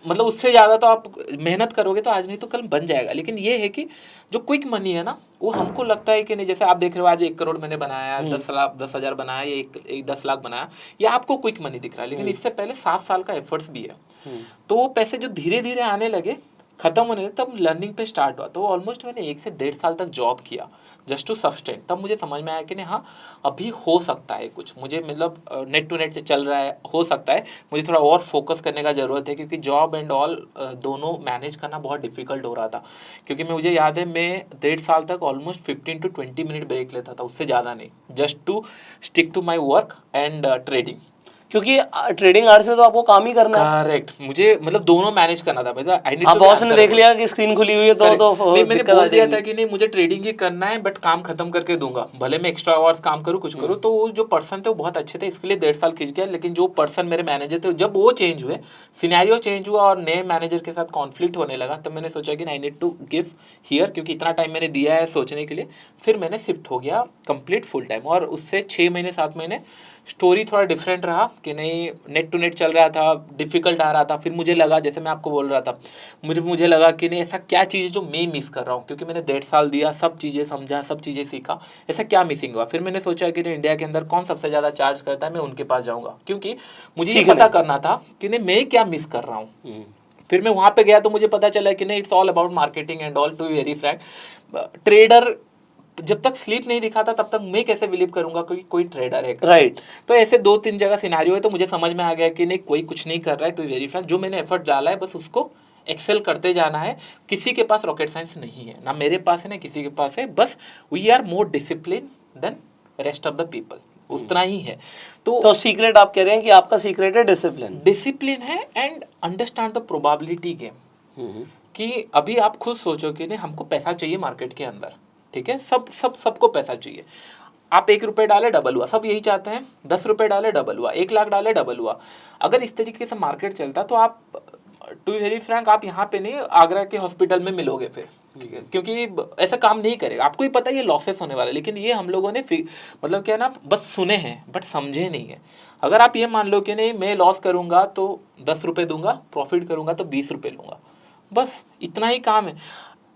मतलब उससे ज़्यादा तो आप मेहनत करोगे तो आज नहीं तो कल बन जाएगा। लेकिन ये है कि जो क्विक मनी है ना, वो हमको लगता है कि नहीं, जैसे आप देख रहे हो आज 1 करोड़ मैंने बनाया, 10,000 बनाया, या 10 लाख बनाया, ये आपको क्विक मनी दिख रहा है। लेकिन इससे पहले 7 साल का एफर्ट्स भी है। तो वो पैसे जो धीरे धीरे आने लगे, खत्म होने लगे, तब लर्निंग पे स्टार्ट हुआ। तो ऑलमोस्ट मैंने 1 से 1.5 साल तक जॉब किया जस्ट टू सस्टेन। तब मुझे समझ में आया कि नहीं, हाँ अभी हो सकता है कुछ, मुझे मतलब नेट टू नेट से चल रहा है, हो सकता है, मुझे थोड़ा और फोकस करने का ज़रूरत है, क्योंकि जॉब एंड ऑल दोनों मैनेज करना बहुत डिफिकल्ट हो रहा था। क्योंकि मुझे याद है मैं 1.5 साल तक ऑलमोस्ट 15 to 20 मिनट ब्रेक लेता था, उससे ज़्यादा नहीं, just to stick to my work and trading. क्योंकि ट्रेडिंग आवर्स में तो आपको काम ही करना है। करेक्ट, मुझे मतलब दोनों मैनेज करना था। मतलब आई नीड हाँ, टू बॉस ने देख लिया कि स्क्रीन खुली हुई है तो नहीं, मैंने दिक्कत आ बोल दिया जाएगी। था कि नहीं मुझे ट्रेडिंग ही करना है, बट काम खत्म करके दूंगा, भले मैं एक्स्ट्रा आवर्स काम करूँ, कुछ करूँ। तो वो जो पर्सन थे वो बहुत अच्छे थे, इसके लिए 1.5 साल खींच गया। लेकिन जो पर्सन मेरे मैनेजर थे, जब वो चेंज हुए, सिनेरियो चेंज हुआ और नए मैनेजर के साथ कॉन्फ्लिक्ट होने लगा, तब मैंने सोचा कि I need to give here, क्योंकि इतना टाइम मैंने दिया है सोचने के लिए। फिर मैंने शिफ्ट हो गया कंप्लीट फुल टाइम, और उससे 6 महीने 7 महीने स्टोरी थोड़ा डिफरेंट रहा कि नहीं, नेट टू नेट चल रहा था, डिफिकल्ट आ रहा था। फिर मुझे लगा, जैसे मैं आपको बोल रहा था, मुझे लगा कि नहीं ऐसा क्या चीज़ है जो मैं मिस कर रहा हूँ, क्योंकि मैंने 1.5 साल दिया, सब चीज़ें समझा, सब चीज़ें सीखा, ऐसा क्या मिसिंग हुआ। फिर मैंने सोचा कि नहीं, इंडिया के अंदर कौन सबसे ज़्यादा चार्ज करता है, मैं उनके पास जाऊँगा, क्योंकि मुझे ये पता करना था कि नहीं मैं क्या मिस कर रहा हूँ। फिर मैं वहाँ पे गया तो मुझे पता चला कि नहीं, it's all about marketing and all. To very frank, trader जब तक स्लीप नहीं दिखाता तब तक मैं कैसे बिलीव करूंगा कोई ट्रेडर है, राइट। तो ऐसे 2-3 जगह सिनारियो है, तो मुझे समझ में आ गया कि नहीं कोई कुछ नहीं कर रहा है। टू वेरी फ्रैंक, जो मैंने एफर्ट डाला है बस उसको एक्सेल करते जाना है। किसी के पास रॉकेट साइंस नहीं है, ना मेरे पास है ना किसी के पास है, बस we are more discipline then rest of the people, उतना ही है। तो सीक्रेट आप कह रहे हैं कि आपका सीक्रेट है डिसिप्लिन है and understand the probability game. कि अभी आप खुद सोचो कि नहीं हमको पैसा चाहिए मार्केट के अंदर, ठीक है, सबको पैसा चाहिए। आप 1 रुपये डाले डबल हुआ, सब यही चाहते हैं। 10 रुपये डाले डबल हुआ, 1 लाख डाले डबल हुआ। अगर इस तरीके से मार्केट चलता तो आप, टू वेरी फ्रैंक, आप यहाँ पे नहीं, आगरा के हॉस्पिटल में मिलोगे फिर, क्योंकि ऐसा काम नहीं करेगा। आपको ही पता है ये लॉसेस होने वाले, लेकिन ये हम लोगों ने मतलब क्या ना, बस सुने हैं बट समझे नहीं है। अगर आप ये मान लो कि नहीं मैं लॉस करूँगा तो 10 रुपये दूंगा, प्रॉफिट करूँगा तो 20 रुपये लूँगा, बस इतना ही काम है।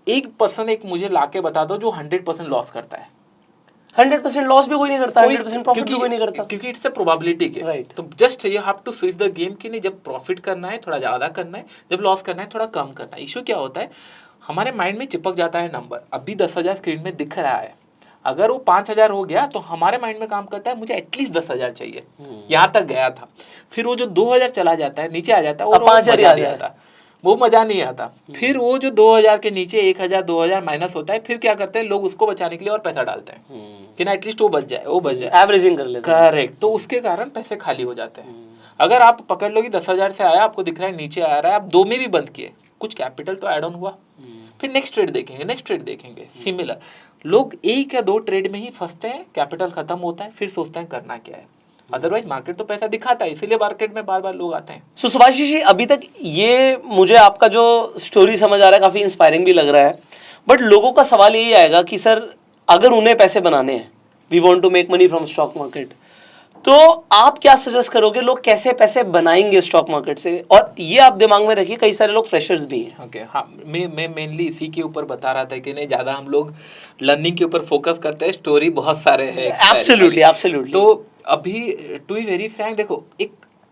एक पर्सन एक मुझे लाके बता दो जो 100% लॉस करता है। 100% लॉस भी कोई नहीं करता, 100% प्रॉफिट भी कोई नहीं करता, क्योंकि इट्स अ प्रोबेबिलिटी के। राइट। तो just you have to switch the game कि नहीं, जब प्रॉफिट करना है थोड़ा ज़्यादा करना है, जब लॉस करना है थोड़ा कम करना है। इशू क्या होता है, हमारे माइंड में चिपक जाता है नंबर। अभी 10,000 स्क्रीन में दिख रहा है, अगर वो 5,000 हो गया तो हमारे माइंड में काम करता है मुझे एटलीस्ट 10,000 चाहिए, यहाँ तक गया था। फिर वो जो 2,000 चला जाता है, नीचे आ जाता है, और 5,000 आ जाता, वो मजा नहीं आता। फिर वो जो 2,000 के नीचे 1,000 2,000 माइनस होता है, फिर क्या करते हैं लोग, उसको बचाने के लिए और पैसा डालते हैं कि ना एटलीस्ट वो बच जाए, एवरेजिंग कर लेते हैं। करेक्ट। तो उसके कारण पैसे खाली हो जाते हैं। अगर आप पकड़ लो कि 10,000 से आया, आपको दिख रहा है नीचे आ रहा है, आप 2 में भी बंद किए, कुछ कैपिटल तो ऐड ऑन हुआ, फिर नेक्स्ट ट्रेड देखेंगे। सिमिलर लोग 1 या 2 ट्रेड में ही फंसते हैं, कैपिटल खत्म होता है, फिर सोचते हैं करना क्या है। अदरवाइज मार्केट तो पैसा दिखाता है, इसीलिए मार्केट में बार बार लोग आते हैं। सो सुभाषिष जी, अभी तक ये मुझे आपका जो स्टोरी समझ आ रहा है काफ़ी इंस्पायरिंग भी लग रहा है, बट लोगों का सवाल यही आएगा कि सर अगर उन्हें पैसे बनाने हैं, we want to make money from stock market, तो आप क्या सजेस्ट करोगे, लोग कैसे पैसे बनाएंगे स्टॉक मार्केट से? और ये आप दिमाग में रखिए, कई सारे लोग फ्रेशर्स भी हैं। ओके, हाँ, मैं मेनली इसी के ऊपर बता रहा था कि नहीं, ज़्यादा हम लोग लर्निंग के ऊपर फोकस करते हैं, स्टोरी बहुत सारे हैं। एब्सोल्युटली। तो अभी टू बी वेरी फ्रैंक, देखो, एक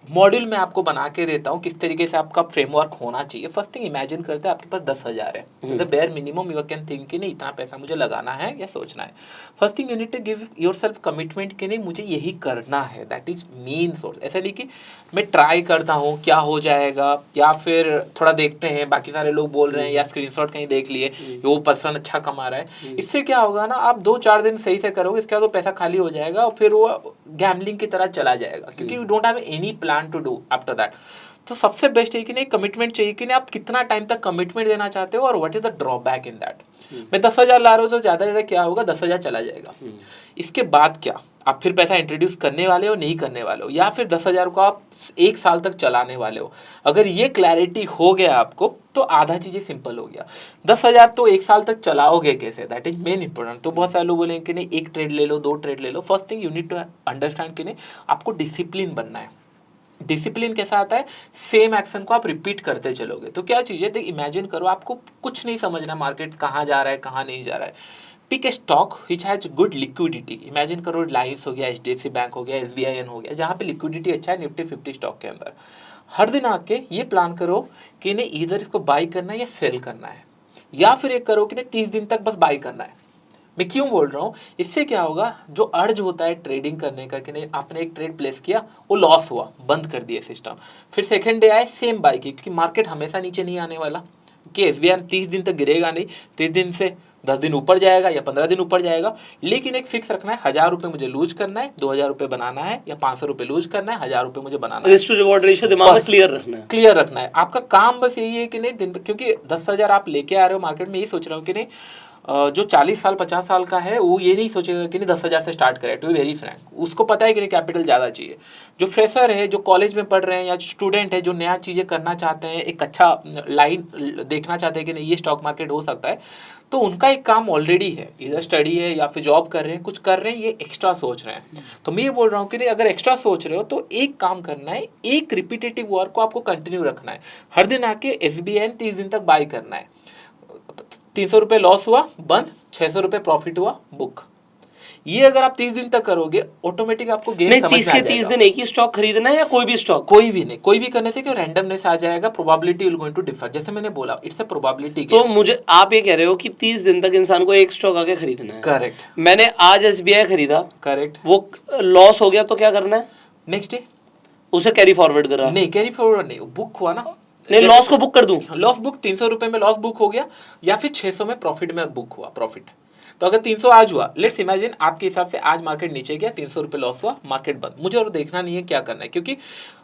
मॉड्यूल में आपको बना के देता हूँ किस तरीके से आपका फ्रेमवर्क होना चाहिए। फर्स्ट थिंग इमेजिन करते हैं आपके पास 10,000 है, the bare minimum you can think कि नहीं इतना पैसा मुझे लगाना है या सोचना है। First thing you need to give yourself commitment कि नहीं मुझे यही करना है, दैट इज मेन सोर्स। ऐसा नहीं कि मैं ट्राई करता हूँ क्या हो जाएगा, या फिर थोड़ा देखते हैं बाकी सारे लोग बोल रहे हैं, या स्क्रीनशॉट कहीं देख लिए वो पर्सन अच्छा कमा रहा है। इससे क्या होगा ना, आप 2-4 दिन सही से करोगे, इसके बाद वो पैसा खाली हो जाएगा और फिर वो गैम्बलिंग की तरह चला जाएगा, क्योंकि you don't have any plan to do after that. तो सबसे बेस्ट है कि नहीं कमिटमेंट चाहिए कि नहीं आप कितना टाइम तक कमिटमेंट देना चाहते हो और what is the drawback in that. मैं 10,000 ला रहा हूँ तो ज़्यादा से ज़्यादा क्या होगा, 10,000 चला जाएगा। इसके बाद क्या आप फिर पैसा इंट्रोड्यूस करने वाले हो नहीं करने वाले हो, या फिर 10,000 को आप 1 साल तक चलाने वाले हो। अगर ये क्लैरिटी हो गया आपको तो आधा चीज़ें सिंपल हो गया। 10,000 तो 1 साल तक चलाओगे कैसे, दैट इज मेन इंपॉर्टेंट। तो बहुत सारे लोग बोलेंगे कि नहीं 1 ट्रेड ले लो 2 ट्रेड ले लो। First thing you need to understand कि नहीं आपको डिसिप्लिन बनना है। डिसिप्लिन कैसा आता है, सेम एक्शन को आप रिपीट करते चलोगे। तो क्या चीज़ है, देख इमेजिन करो आपको कुछ नहीं समझना मार्केट कहाँ जा रहा है कहाँ नहीं जा रहा है। Pick a stock which has good liquidity. Imagine करो रिलायंस हो गया, HDFC बैंक हो गया, SBI हो गया, जहाँ पे लिक्विडिटी अच्छा है निफ्टी 50 स्टॉक के अंदर। हर दिन आके ये प्लान करो कि इन्हें इधर इसको बाई करना है या सेल करना है, या फिर एक करो कि नहीं 30 दिन तक बस बाई करना है। मैं क्यों बोल रहा हूँ, इससे क्या होगा, जो अर्ज होता है ट्रेडिंग करने का कि नहीं आपने एक ट्रेड प्लेस किया वो लॉस हुआ, बंद कर दिया सिस्टम, फिर सेकंड डे आए सेम बाई की, क्योंकि मार्केट हमेशा नीचे नहीं आने वाला, कि SBI 30 दिन तक गिरेगा नहीं, 30 दिन से 10 दिन ऊपर जाएगा या 15 दिन ऊपर जाएगा। लेकिन एक फिक्स रखना है, 1,000 रुपये मुझे लूज करना है, 2,000 रुपये बनाना है, या 500 रुपये लूज करना है, 1,000 रुपये मुझे बनाना है। रिस्क टू रिवॉर्ड रेशियो दिमाग में क्लियर रखना है, क्लियर रखना है। आपका काम बस यही है कि नहीं दिन, क्योंकि 10,000 आप लेके आ रहे हो मार्केट में, ये सोच रहा हूँ कि नहीं जो 40 साल 50 साल का है वो ये नहीं सोचेगा कि नहीं 10,000 से स्टार्ट करे, टू बी वेरी फ्रैंक। उसको पता है कि नहीं कैपिटल ज़्यादा चाहिए। जो फ्रेशर है, जो कॉलेज में पढ़ रहे हैं, या स्टूडेंट है जो नया चीज़ें करना चाहते हैं, एक अच्छा लाइन देखना चाहते हैं कि नहीं ये स्टॉक मार्केट हो सकता है, तो उनका एक काम ऑलरेडी है, इधर स्टडी है या फिर जॉब कर रहे हैं, कुछ कर रहे हैं, ये एक्स्ट्रा सोच रहे हैं। तो मैं ये बोल रहा हूँ कि नहीं अगर एक्स्ट्रा सोच रहे हो तो एक काम करना है, एक रिपीटेटिव वर्क को आपको कंटिन्यू रखना है। हर दिन आके SBI 30 दिन तक बाई करना है। 300 रुपये लॉस हुआ बंद, 600 रुपये प्रॉफिट हुआ बुक। ये अगर आप 30 दिन तक करोगे ऑटोमेटिक आपको गेम समझ में आ जाएगा। 30 के 30 दिन एक ही स्टॉक खरीदना है या कोई भी स्टॉक? कोई भी नहीं, कोई भी करने से क्यों रैंडमनेस आ जाएगा, probability will going to differ. जैसे मैंने बोला इट्स अ प्रोबेबिलिटी। तो मुझे आप ये कह रहे हो कि 30 दिन तक इंसान को एक स्टॉक आके खरीदना है। करेक्ट। मैंने आज SBI खरीदा, करेक्ट, वो लॉस हो गया तो क्या करना है? नेक्स्ट डे उसे कैरी फॉरवर्ड करा? नहीं, कैरी फॉरवर्ड नहीं, बुक हुआ ना। नहीं, लॉस को बुक कर दूं? लॉस बुक 300 रुपये में लॉस बुक हो गया, या फिर 600 में प्रॉफिट में बुक हुआ प्रॉफिट। तो अगर 300 आज हुआ, लेट्स इमेजिन आपके हिसाब से आज मार्केट नीचे गया, 300 रुपये लॉस हुआ, मार्केट बंद। मुझे और देखना नहीं है क्या करना है, क्योंकि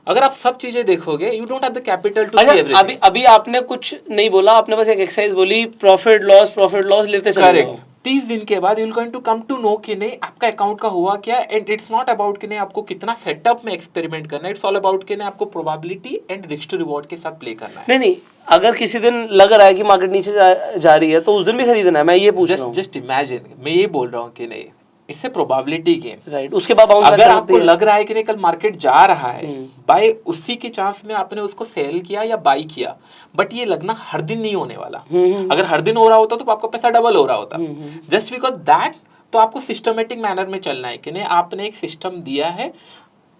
अगर आप सब चीजें देखोगे you don't have the capital to see everything. अभी आपने कुछ नहीं बोला, आपने बस एक एक्सरसाइज बोली, प्रॉफिट लॉस लेते चले। करेक्ट। 30 दिन के बाद you will going to come to know कि नहीं आपका अकाउंट का हुआ क्या। एंड इट्स नॉट अबाउट कि नहीं आपको कितना सेटअप में एक्सपेरिमेंट करना है, इट्स ऑल अबाउट कि नहीं आपको probability and risk to reward के साथ प्ले करना है। नहीं, अगर किसी दिन लग रहा है कि मार्केट नीचे जा रही है तो उस दिन भी खरीदना है, मैं ये पूछ रहा हूँ। जस्ट इमेजिन, मैं ये बोल रहा हूँ कि नहीं it's a probability game, right. उसके बाद अगर आपको लग रहा है कि नहीं कल मार्केट जा रहा है, बाय उसी के चांस में आपने उसको सेल किया या बाई किया, बट ये लगना हर दिन नहीं होने वाला। अगर हर दिन हो रहा होता तो आपका पैसा डबल हो रहा होता। जस्ट बिकॉज दैट, तो आपको सिस्टमेटिक मैनर में चलना है कि नहीं आपने एक सिस्टम दिया है,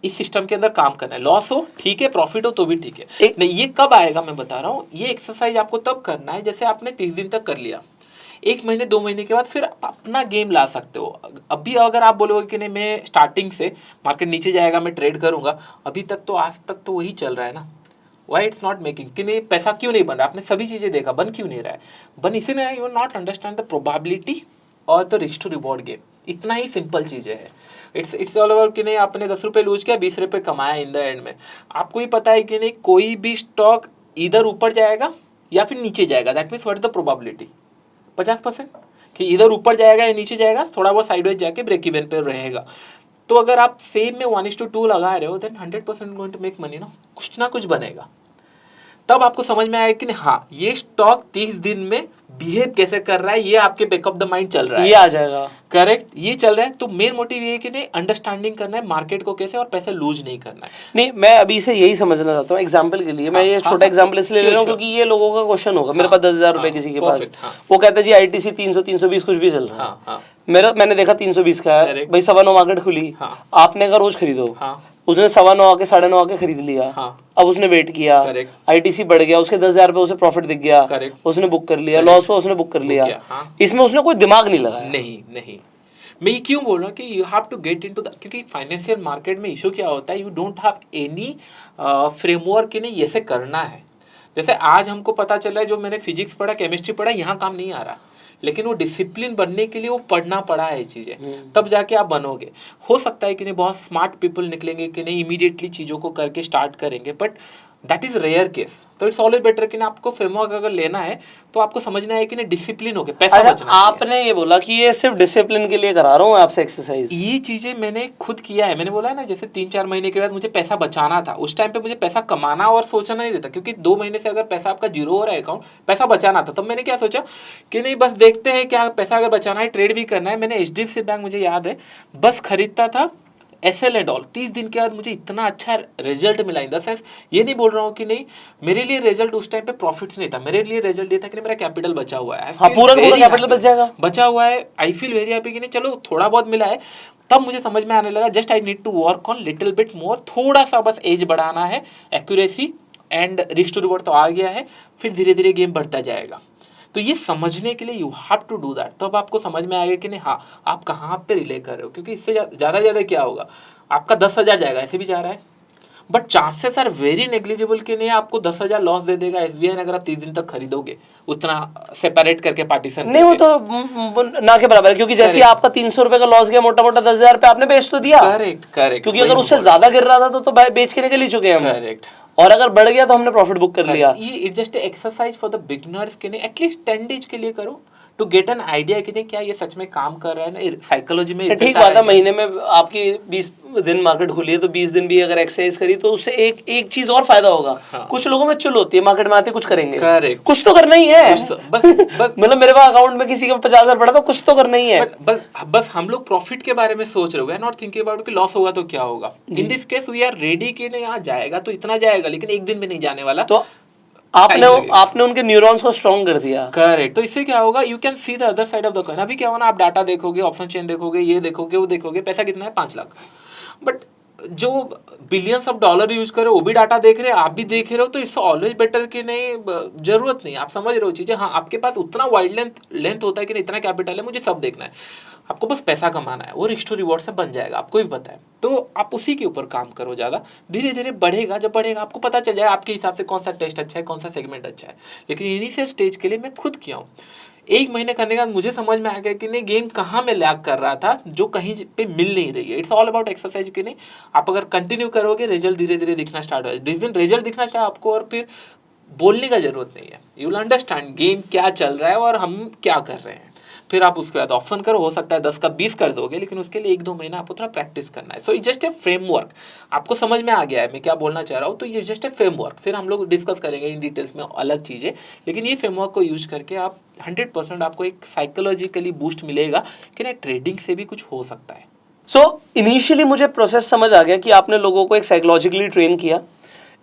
इस सिस्टम के अंदर काम करना है। लॉस हो ठीक है, प्रॉफिट हो तो भी ठीक है। नहीं, ये कब आएगा मैं बता रहा हूँ, ये एक्सरसाइज आपको तब करना है जैसे आपने 30 दिन तक कर लिया, 1 महीने 2 महीने के बाद फिर अपना गेम ला सकते हो। अभी अगर आप बोलोगे कि नहीं मैं स्टार्टिंग से मार्केट नीचे जाएगा मैं ट्रेड करूंगा, अभी तक तो आज तक तो वही चल रहा है ना। वाई इट्स नॉट मेकिंग, कि नहीं पैसा क्यों नहीं बन रहा, आपने सभी चीज़ें देखा, बन क्यों नहीं रहा है? बन इसी में you not understand the probability और the risk to reward game. इतना ही सिंपल चीज़ें है। इट्स ऑल अबाउट कि नहीं आपने 10 रुपये लूज किया, 20 रुपये कमाया इन द एंड में। आपको ही पता है कि नहीं कोई भी स्टॉक इधर ऊपर जाएगा या फिर नीचे जाएगा, that means what is the probability 50% कि इधर ऊपर जाएगा या नीचे जाएगा, थोड़ा बहुत साइडवेज जाके ब्रेक इवन पे रहेगा। तो अगर आप सेम में 1:2 लगा रहे हो then 100% going to make money ना कुछ बनेगा। तब आपको समझ में आएगा कि हाँ ये स्टॉक 30 दिन में बिहेव कैसे कर रहा है, ये आपके बैक ऑफ द माइंड चल रहा है, ये आ जाएगा। करेक्ट, ये चल रहा है। तो मेन मोटिव ये है कि नहीं अंडरस्टैंडिंग करना है मार्केट को कैसे, और पैसे लूज नहीं करना है। नहीं, मैं अभी से यही समझना चाहता हूँ। एग्जांपल के लिए मैं ये छोटा एग्जांपल इसलिए ले रहा हूँ क्योंकि ये लोगों का क्वेश्चन होगा। मेरे पास 10,000 रुपए किसी के पास, वो कहता है जी ITC 300-320 कुछ भी चल रहा है, मैंने देखा 320 का है भाई, 9:15 मार्केट खुली, आपने कहा रोज खरीदो, उसने 9:15 आके 9:30 आके खरीद लिया। हाँ। अब उसने वेट किया, Correct. आईटीसी बढ़ गया, उसके 10,000 रुपए उसे प्रॉफिट दिख गया, Correct. उसने बुक कर लिया, Correct. लॉस हुआ उसने बुक कर लिया। किया, हाँ। इसमें उसने कोई दिमाग नहीं लगाया। नहीं मैं ये क्यों बोल रहा हूँ कि you have to get into the, क्योंकि फाइनेंशियल मार्केट में इशू क्या होता है, you don't have any framework कि नहीं ऐसे करना है। जैसे आज हमको पता चला है, जो मैंने फिजिक्स पढ़ा, केमिस्ट्री पढ़ा, यहाँ काम नहीं आ रहा, लेकिन वो डिसिप्लिन बनने के लिए वो पढ़ना पड़ा है चीज़ें, तब जाके आप बनोगे। हो सकता है कि नहीं बहुत स्मार्ट पीपल निकलेंगे कि नहीं इमीडिएटली चीज़ों को करके स्टार्ट करेंगे, but that is rare case. तो इट्स ऑलवेज बेटर कि ना आपको फ्रेमवर्क अगर लेना है तो आपको समझना है कि नहीं डिसिप्लिन हो गया, पैसा अच्छा, बचना चाहिए। आपने ये बोला कि ये सिर्फ डिसिप्लिन के लिए करा रहा हूँ आपसे एक्सरसाइज। ये चीजें मैंने खुद किया है। मैंने बोला है ना, जैसे 3-4 महीने के बाद मुझे पैसा बचाना था, उस टाइम पे मुझे पैसा कमाना और सोचना नहीं रहता, क्योंकि 2 महीने से अगर पैसा आपका जीरो हो रहा है अकाउंट, पैसा बचाना था। तब मैंने क्या सोचा कि नहीं बस देखते हैं क्या पैसा अगर बचाना है, ट्रेड भी करना है। मैंने HDFC बैंक, मुझे याद है, बस खरीदता था SL एंड ऑल। 30 दिन के बाद मुझे इतना अच्छा रिजल्ट मिला। इन द सेंस ये नहीं बोल रहा हूँ कि नहीं मेरे लिए रिजल्ट उस टाइम पे प्रॉफिट्स नहीं था, मेरे लिए रिजल्ट ये था कि मेरा कैपिटल बचा हुआ है। हाँ, पूरा कैपिटल बच जाएगा, बचा हुआ है। आई फील वेरी हैप्पी कि नहीं चलो थोड़ा बहुत मिला है। तब मुझे समझ में आने लगा just I need to work on little bit more, थोड़ा सा बस एज बढ़ाना है, accuracy and risk to reward तो आ गया है, फिर धीरे धीरे गेम बढ़ता जाएगा। तो ये समझने के लिए you have to do that. तो अब आपको समझ में आएगा कि नहीं हाँ आप कहाँ पे रिले कर रहे हो, क्योंकि इससे ज़्यादा क्या होगा, आपका 10,000 जाएगा, ऐसे भी जा रहा है, but chances are very negligible कि नहीं आपको 10,000 लॉस दे देगा SBI ने अगर आप 30 दिन तक खरीदोगे उतना सेपरेट करके पार्टीशन नहीं। वो तो ना के बराबर है, क्योंकि जैसे आपका 300 रुपए का लॉस गया, मोटा मोटा 10,000 रुपए आपने बेच तो दिया। करेक्ट। क्योंकि अगर उससे ज्यादा गिर रहा था तो बेच के निकल ही चुके हैं हम। करेक्ट। और अगर बढ़ गया तो हमने प्रॉफिट बुक कर लिया। ये it just exercise for the beginners के लिए, एटलीस्ट 10 डेज के लिए करो टू गेट एन आइडिया कि नहीं क्या ये सच में काम कर रहा है ना साइकोलॉजी में। ठीक बात है, महीने में आपकी 20 दिन मार्केट खुली है तो 20 दिन भी अगर एक्सरसाइज करी तो उससे एक चीज और फायदा होगा। हाँ। कुछ लोगों में चुल होती है, मार्केट में आते कुछ करेंगे। करेक्ट। कुछ तो करना ही है। बस मतलब मेरे पास अकाउंट में किसी का 50,000 पड़ा तो कुछ तो करना ही है। बस हम लोग प्रॉफिट के बारे में सोच रहे हो, नॉट थिंकिंग अबाउट कि लॉस होगा तो क्या होगा। In this case we are ready कि नहीं यहाँ जाएगा तो इतना जाएगा, लेकिन एक दिन में नहीं जाने वाला। तो आपने उनके न्यूरॉन्स को स्ट्रॉन्ग कर दिया। करेक्ट। तो इससे क्या होगा, you can see the other side of the coin. अभी क्या होगा ना, आप डाटा देखोगे, ऑप्शन चेन देखोगे, ये देखोगे, वो देखोगे, पैसा कितना है 5 लाख, बट जो बिलियंस ऑफ डॉलर यूज कर रहे हो वो भी डाटा देख रहे हैं, आप भी देख रहे हो, तो इट्स ऑलवेज बेटर कि नहीं जरूरत नहीं, आप समझ रहे हो चीजें। हाँ आपके पास उतना वाइड लेंथ होता है कि नहीं इतना कैपिटल है, मुझे सब देखना है, आपको बस पैसा कमाना है, वो रिस्क टू रिवॉर्ड से बन जाएगा, आपको भी पता है। तो आप उसी के ऊपर काम करो, ज़्यादा धीरे धीरे बढ़ेगा। जब बढ़ेगा आपको पता चल जाएगा आपके हिसाब से कौन सा टेस्ट अच्छा है, कौन सा सेगमेंट अच्छा है। लेकिन इनिशियल स्टेज के लिए मैं खुद किया हूँ। 1 महीने करने के बाद मुझे समझ में आ गया कि नहीं गेम कहाँ में लैग कर रहा था, जो कहीं पे मिल नहीं रही है। इट्स ऑल अबाउट एक्सरसाइज कि नहीं आप अगर कंटिन्यू करोगे रिजल्ट धीरे धीरे दिखना स्टार्ट हो, जिस दिन रिजल्ट दिखना स्टार्ट आपको और फिर बोलने का जरूरत नहीं है, यू विल अंडरस्टैंड गेम क्या चल रहा है और हम क्या कर रहे हैं। फिर आप उसके बाद ऑप्शन करो, हो सकता है 10 का 20 कर दोगे, लेकिन उसके लिए 1-2 महीना आपको थोड़ा प्रैक्टिस करना है। So it just a framework. आपको समझ में आ गया है मैं क्या बोलना चाह रहा हूँ, तो ये जस्ट ए फ्रेमवर्क। फिर हम लोग डिस्कस करेंगे इन डिटेल्स में अलग चीज़ें, लेकिन ये फ्रेमवर्क को यूज करके आप 100% आपको एक साइकोलॉजिकली बूस्ट मिलेगा कि नहीं ट्रेडिंग से भी कुछ हो सकता है। सो इनिशियली मुझे प्रोसेस समझ आ गया कि आपने लोगों को एक साइकोलॉजिकली ट्रेन किया।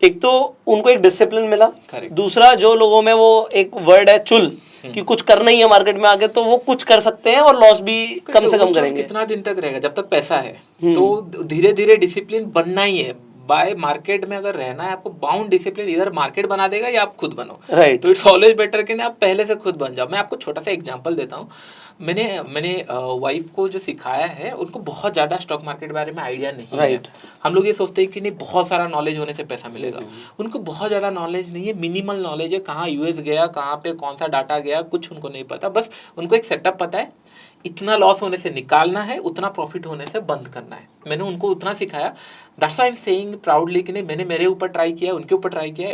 एक तो उनको एक डिसिप्लिन मिला, दूसरा जो लोगों में वो एक वर्ड है चुल कि कुछ करना ही है मार्केट में आगे, तो वो कुछ कर सकते हैं और लॉस भी कम से कम करेंगे। कितना दिन तक रहेगा, जब तक पैसा है। तो धीरे धीरे डिसिप्लिन बनना ही है। बाय मार्केट में अगर रहना है आपको, बाउंड डिसिप्लिन इधर मार्केट बना देगा या आप खुद बनो। राइट। तो इट्स ऑलवेज बेटर कि आप पहले से खुद बन जाओ। मैं आपको छोटा सा एग्जांपल देता हूँ। मैंने वाइफ को जो सिखाया है, उनको बहुत ज़्यादा स्टॉक मार्केट के बारे में आइडिया नहीं है। हम लोग ये सोचते हैं कि नहीं बहुत सारा नॉलेज होने से पैसा मिलेगा, उनको बहुत ज़्यादा नॉलेज नहीं है, मिनिमल नॉलेज है। कहाँ US गया, कहाँ पे कौन सा डाटा गया, कुछ उनको नहीं पता। बस उनको एक सेटअप पता है, इतना लॉस होने से निकालना है, उतना प्रॉफिट होने से बंद करना है। मैंने उनको उतना सिखाया। That's why I am saying proudly कि नहीं मैंने मेरे ऊपर ट्राई किया, उनके ऊपर ट्राई किया।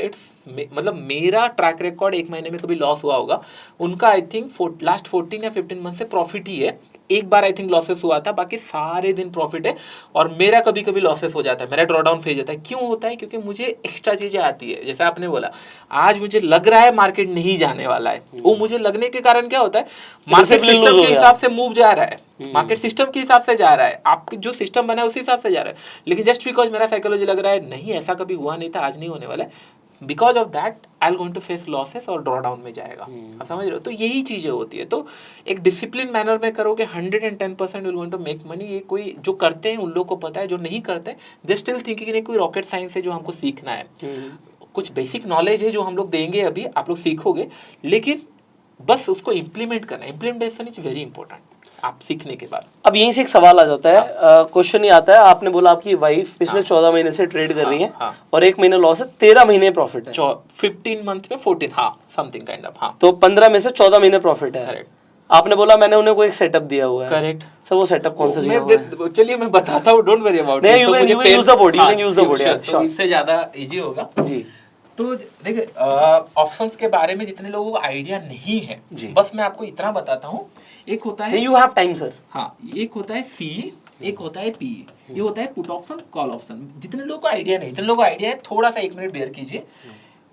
मतलब मेरा ट्रैक रिकॉर्ड 1 महीने में कभी लॉस हुआ होगा, उनका आई थिंक लास्ट 14 या 15 मंथ से प्रॉफिट ही है। एक बार आई थिंक लॉसेस हुआ था, बाकी सारे दिन प्रॉफिट है। और मेरा कभी कभी लॉसेस हो जाता है, मेरा ड्रॉडाउन फेज होता है। क्यों होता है? क्योंकि मुझे एक्स्ट्रा चीज़ें आती है। जैसे आपने बोला आज मुझे लग रहा है मार्केट नहीं जाने वाला है, वो मुझे लगने के कारण क्या होता है, मार्केट सिस्टम के हिसाब से मूव जा रहा है, मार्केट सिस्टम के हिसाब से जा रहा है, आपके जो सिस्टम बना है उसी हिसाब से जा रहा है। लेकिन जस्ट बिकॉज मेरा साइकोलॉजी लग रहा है नहीं ऐसा कभी हुआ नहीं था, आज नहीं होने वाला है, because of that I'll going to face losses और ड्रॉ डाउन में जाएगा। आप समझ रहे हो? तो यही चीज़ें होती है। तो एक डिसिप्लिन मैनर में करोगे 110% will going to make money. ये कोई जो करते हैं उन लोगों को पता है, जो नहीं करते दे स्टिल थिंकिंग कि कोई रॉकेट साइंस है जो हमको सीखना है। कुछ बेसिक नॉलेज है जो हम लोग देंगे, अभी आप लोग सीखोगे, लेकिन बस उसको इम्प्लीमेंट करना। इम्प्लीमेंटेशन इज वेरी इंपॉर्टेंट आप सीखने के बाद। अब यहीं से एक सवाल आ जाता है, क्वेश्चन ये आता है, आपने बोला आपकी वाइफ पिछले 14 महीने से ट्रेड कर रही है और 1 महीने लॉस है, 13 महीने प्रॉफिट है। 15 मंथ में 14, हाँ समथिंग काइंड ऑफ, हाँ तो 15 में से 14 महीने प्रॉफिट है। करेक्ट। आपने बोला मैंने उन्हें कोई एक सेटअप दिया हुआ है। करेक्ट सर वो सेटअप कौन सा दिया हुआ है? चलिए मैं बताता हूँ, डोंट वरी अबाउट नहीं, you can use the board, you can use the board, yeah, sure. इससे ज्यादा इजी होगा जी। तो देखिए ऑप्शंस के बारे में जितने लोगों को आइडिया नहीं है, बस मैं आपको इतना बताता हूँ। एक होता है, यू हैव टाइम सर। हाँ, एक होता है सी, एक होता है पी, ये होता है पुट ऑप्शन, कॉल ऑप्शन। जितने लोगों को आइडिया नहीं, जितने लोगों को आइडिया है थोड़ा सा 1 मिनट बेयर कीजिए।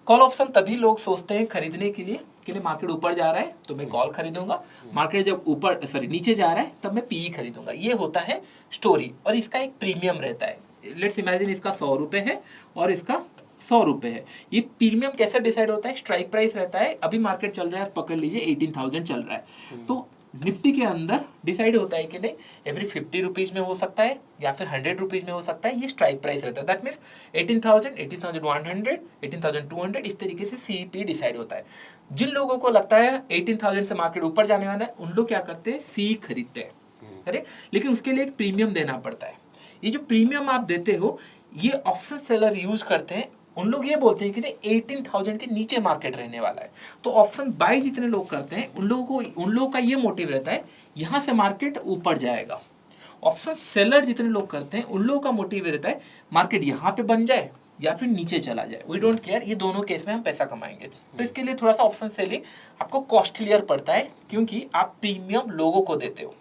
कॉल ऑप्शन तभी लोग सोचते हैं खरीदने के लिए कि मार्केट ऊपर जा रहा है तो मैं कॉल खरीदूंगा, मार्केट जब ऊपर नीचे जा रहा है तब मैं पी खरीदूंगा। ये होता है स्टोरी, और इसका एक प्रीमियम रहता है। लेट्स इमेजिन इसका 100 रुपये है और इसका 100 रुपये है। ये प्रीमियम कैसे डिसाइड होता है? स्ट्राइक प्राइस रहता है। अभी मार्केट चल रहा है, पकड़ लीजिए 18,000 चल रहा है, तो निफ्टी के अंदर डिसाइड होता है कि नहीं एवरी 50 रुपीज में हो सकता है या फिर 100 रुपीज में हो सकता है। ये स्ट्राइक प्राइस रहता है। दैट मीन्स 18,000, 18,100, 18,200, इस तरीके से CP डिसाइड होता है। जिन लोगों को लगता है 18,000 से मार्केट ऊपर जाने वाला है, उन लोग क्या करते हैं? सी खरीदते हैं। अरे लेकिन उसके लिए एक प्रीमियम देना पड़ता है। ये जो प्रीमियम आप देते हो, ये ऑप्शन सेलर यूज करते हैं। उन लोग ये बोलते हैं कि 18,000 के नीचे मार्केट रहने वाला है, तो ऑप्शन बाय जितने लोग करते हैं उन लोगों का ये मोटिव रहता है यहाँ से मार्केट ऊपर जाएगा। ऑप्शन सेलर जितने लोग करते हैं उन लोगों का मोटिव रहता है मार्केट यहाँ पे बन जाए या फिर नीचे चला जाए। वी डोंट केयर, ये दोनों केस में हम पैसा कमाएंगे। तो इसके लिए थोड़ा सा ऑप्शन सेलिंग आपको कॉस्टलियर पड़ता है, क्योंकि आप प्रीमियम लोगों को देते हो।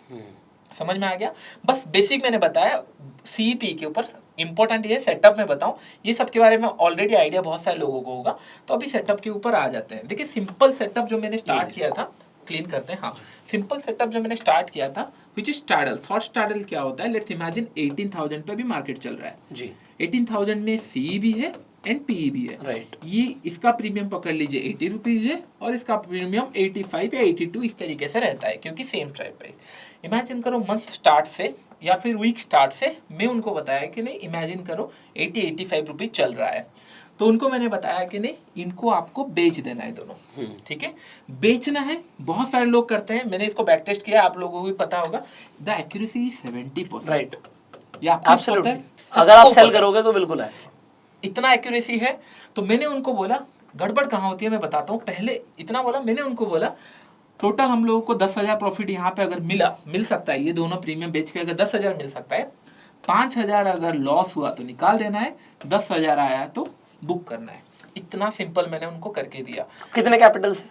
समझ में आ गया? बस बेसिक मैंने बताया CP के ऊपर। इंपॉर्टेंट ये सेटअप में बताऊं, ये सब के बारे में ऑलरेडी आइडिया बहुत सारे लोगों को होगा। तो अभी सेटअप के ऊपर आ जाते हैं। देखिए सिंपल सेटअप जो मैंने स्टार्ट किया था, क्लीन करते हैं। हाँ, सिंपल सेटअप जो मैंने स्टार्ट किया था विच इज स्टाडल। शॉर्ट स्टाडल क्या होता है? लेट्स इमेजिन 18,000 पे भी मार्केट चल रहा है जी। 18,000 में CE भी है एंड PE भी है। राइट। ये इसका प्रीमियम पकड़ लीजिए 80 रुपीज है और इसका प्रीमियम 85 या 82 इस तरीके से रहता है, क्योंकि सेम स्ट्राइक प्राइस। इमेजिन करो मंथ स्टार्ट से या फिर वीक स्टार्ट से मैं उनको बताया कि नहीं, इमेजिन करो 80-85 रुपीज चल रहा है, तो उनको मैंने बताया कि नहीं इनको आपको बेच देना है दोनों। ठीक है, बेचना है। बहुत सारे लोग करते हैं, मैंने इसको बैक टेस्ट किया, आप लोगों को भी पता होगा। The accuracy 70%। राइट, या आपको पता है, अगर आप सेल करोगे तो बिल्कुल है, इतना एक्यूरेसी है। तो मैंने उनको बोला गड़बड़ कहाँ होती है मैं बताता हूँ। पहले इतना बोला, मैंने उनको बोला टोटल हम लोगों को 10,000 प्रॉफिट यहाँ पे अगर मिल सकता है, ये दोनों प्रीमियम बेच के अगर 10,000 मिल सकता है, 5,000 अगर लॉस हुआ तो निकाल देना है, 10,000 आया तो बुक करना है। इतना सिंपल मैंने उनको करके दिया। कितने कैपिटल से?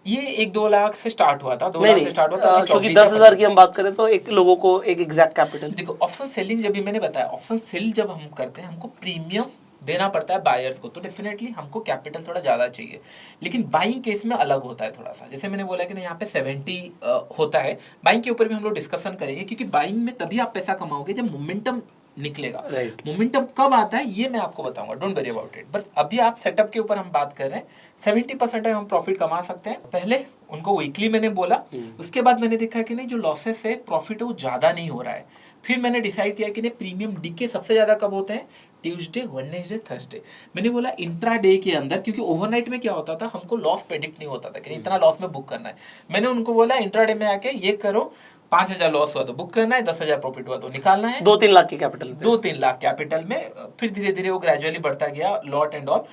ये 1-2 लाख से स्टार्ट हुआ था, 2 लाख से स्टार्ट हुआ था। क्योंकि 10,000 की हम बात करें तो एक लोगों को एक एग्जैक्ट कैपिटल। देखो ऑप्शन सेलिंग जब भी मैंने बताया, ऑप्शन सेल जब हम करते हैं हमको प्रीमियम देना पड़ता है बायर्स को, तो डेफिनेटली हमको कैपिटल थोड़ा ज़्यादा चाहिए। लेकिन बाइंग केस में अलग होता है थोड़ा सा। जैसे मैंने बोला कि ना यहाँ पे 70 होता है। बाइंग के ऊपर भी हम लोग डिस्कशन करेंगे, क्योंकि बाइंग में तभी आप पैसा कमाओगे जब मोमेंटम निकलेगा। मोमेंटम कब आता है ये मैं आपको बताऊंगा, डोंट वरी अबाउट इट। बस अभी आप सेटअप के ऊपर हम बात कर रहे हैं। 70% हम प्रॉफिट कमा सकते हैं। पहले उनको वीकली मैंने बोला, उसके बाद मैंने देखा कि नहीं जो लॉसेस है प्रॉफिट है वो ज़्यादा नहीं हो रहा है। फिर मैंने डिसाइड किया कि नहीं प्रीमियम डीके सबसे ज़्यादा कब होते हैं? Tuesday, Wednesday, Thursday. मैंने बोला इंट्रा डे के अंदर, क्योंकि ओवरनाइट में क्या होता था हमको लॉस प्रेडिक्ट नहीं होता था कि इतना लॉस में बुक करना है। मैंने उनको बोला इंट्रा डे में आके ये करो, 5,000 लॉस हुआ तो बुक करना है, 10,000 प्रॉफिट हुआ तो निकालना है। 2-3 लाख की कैपिटल, 2-3 लाख कैपिटल में। फिर धीरे धीरे वो ग्रेजुअली बढ़ता गया, लॉट एंड ऑल।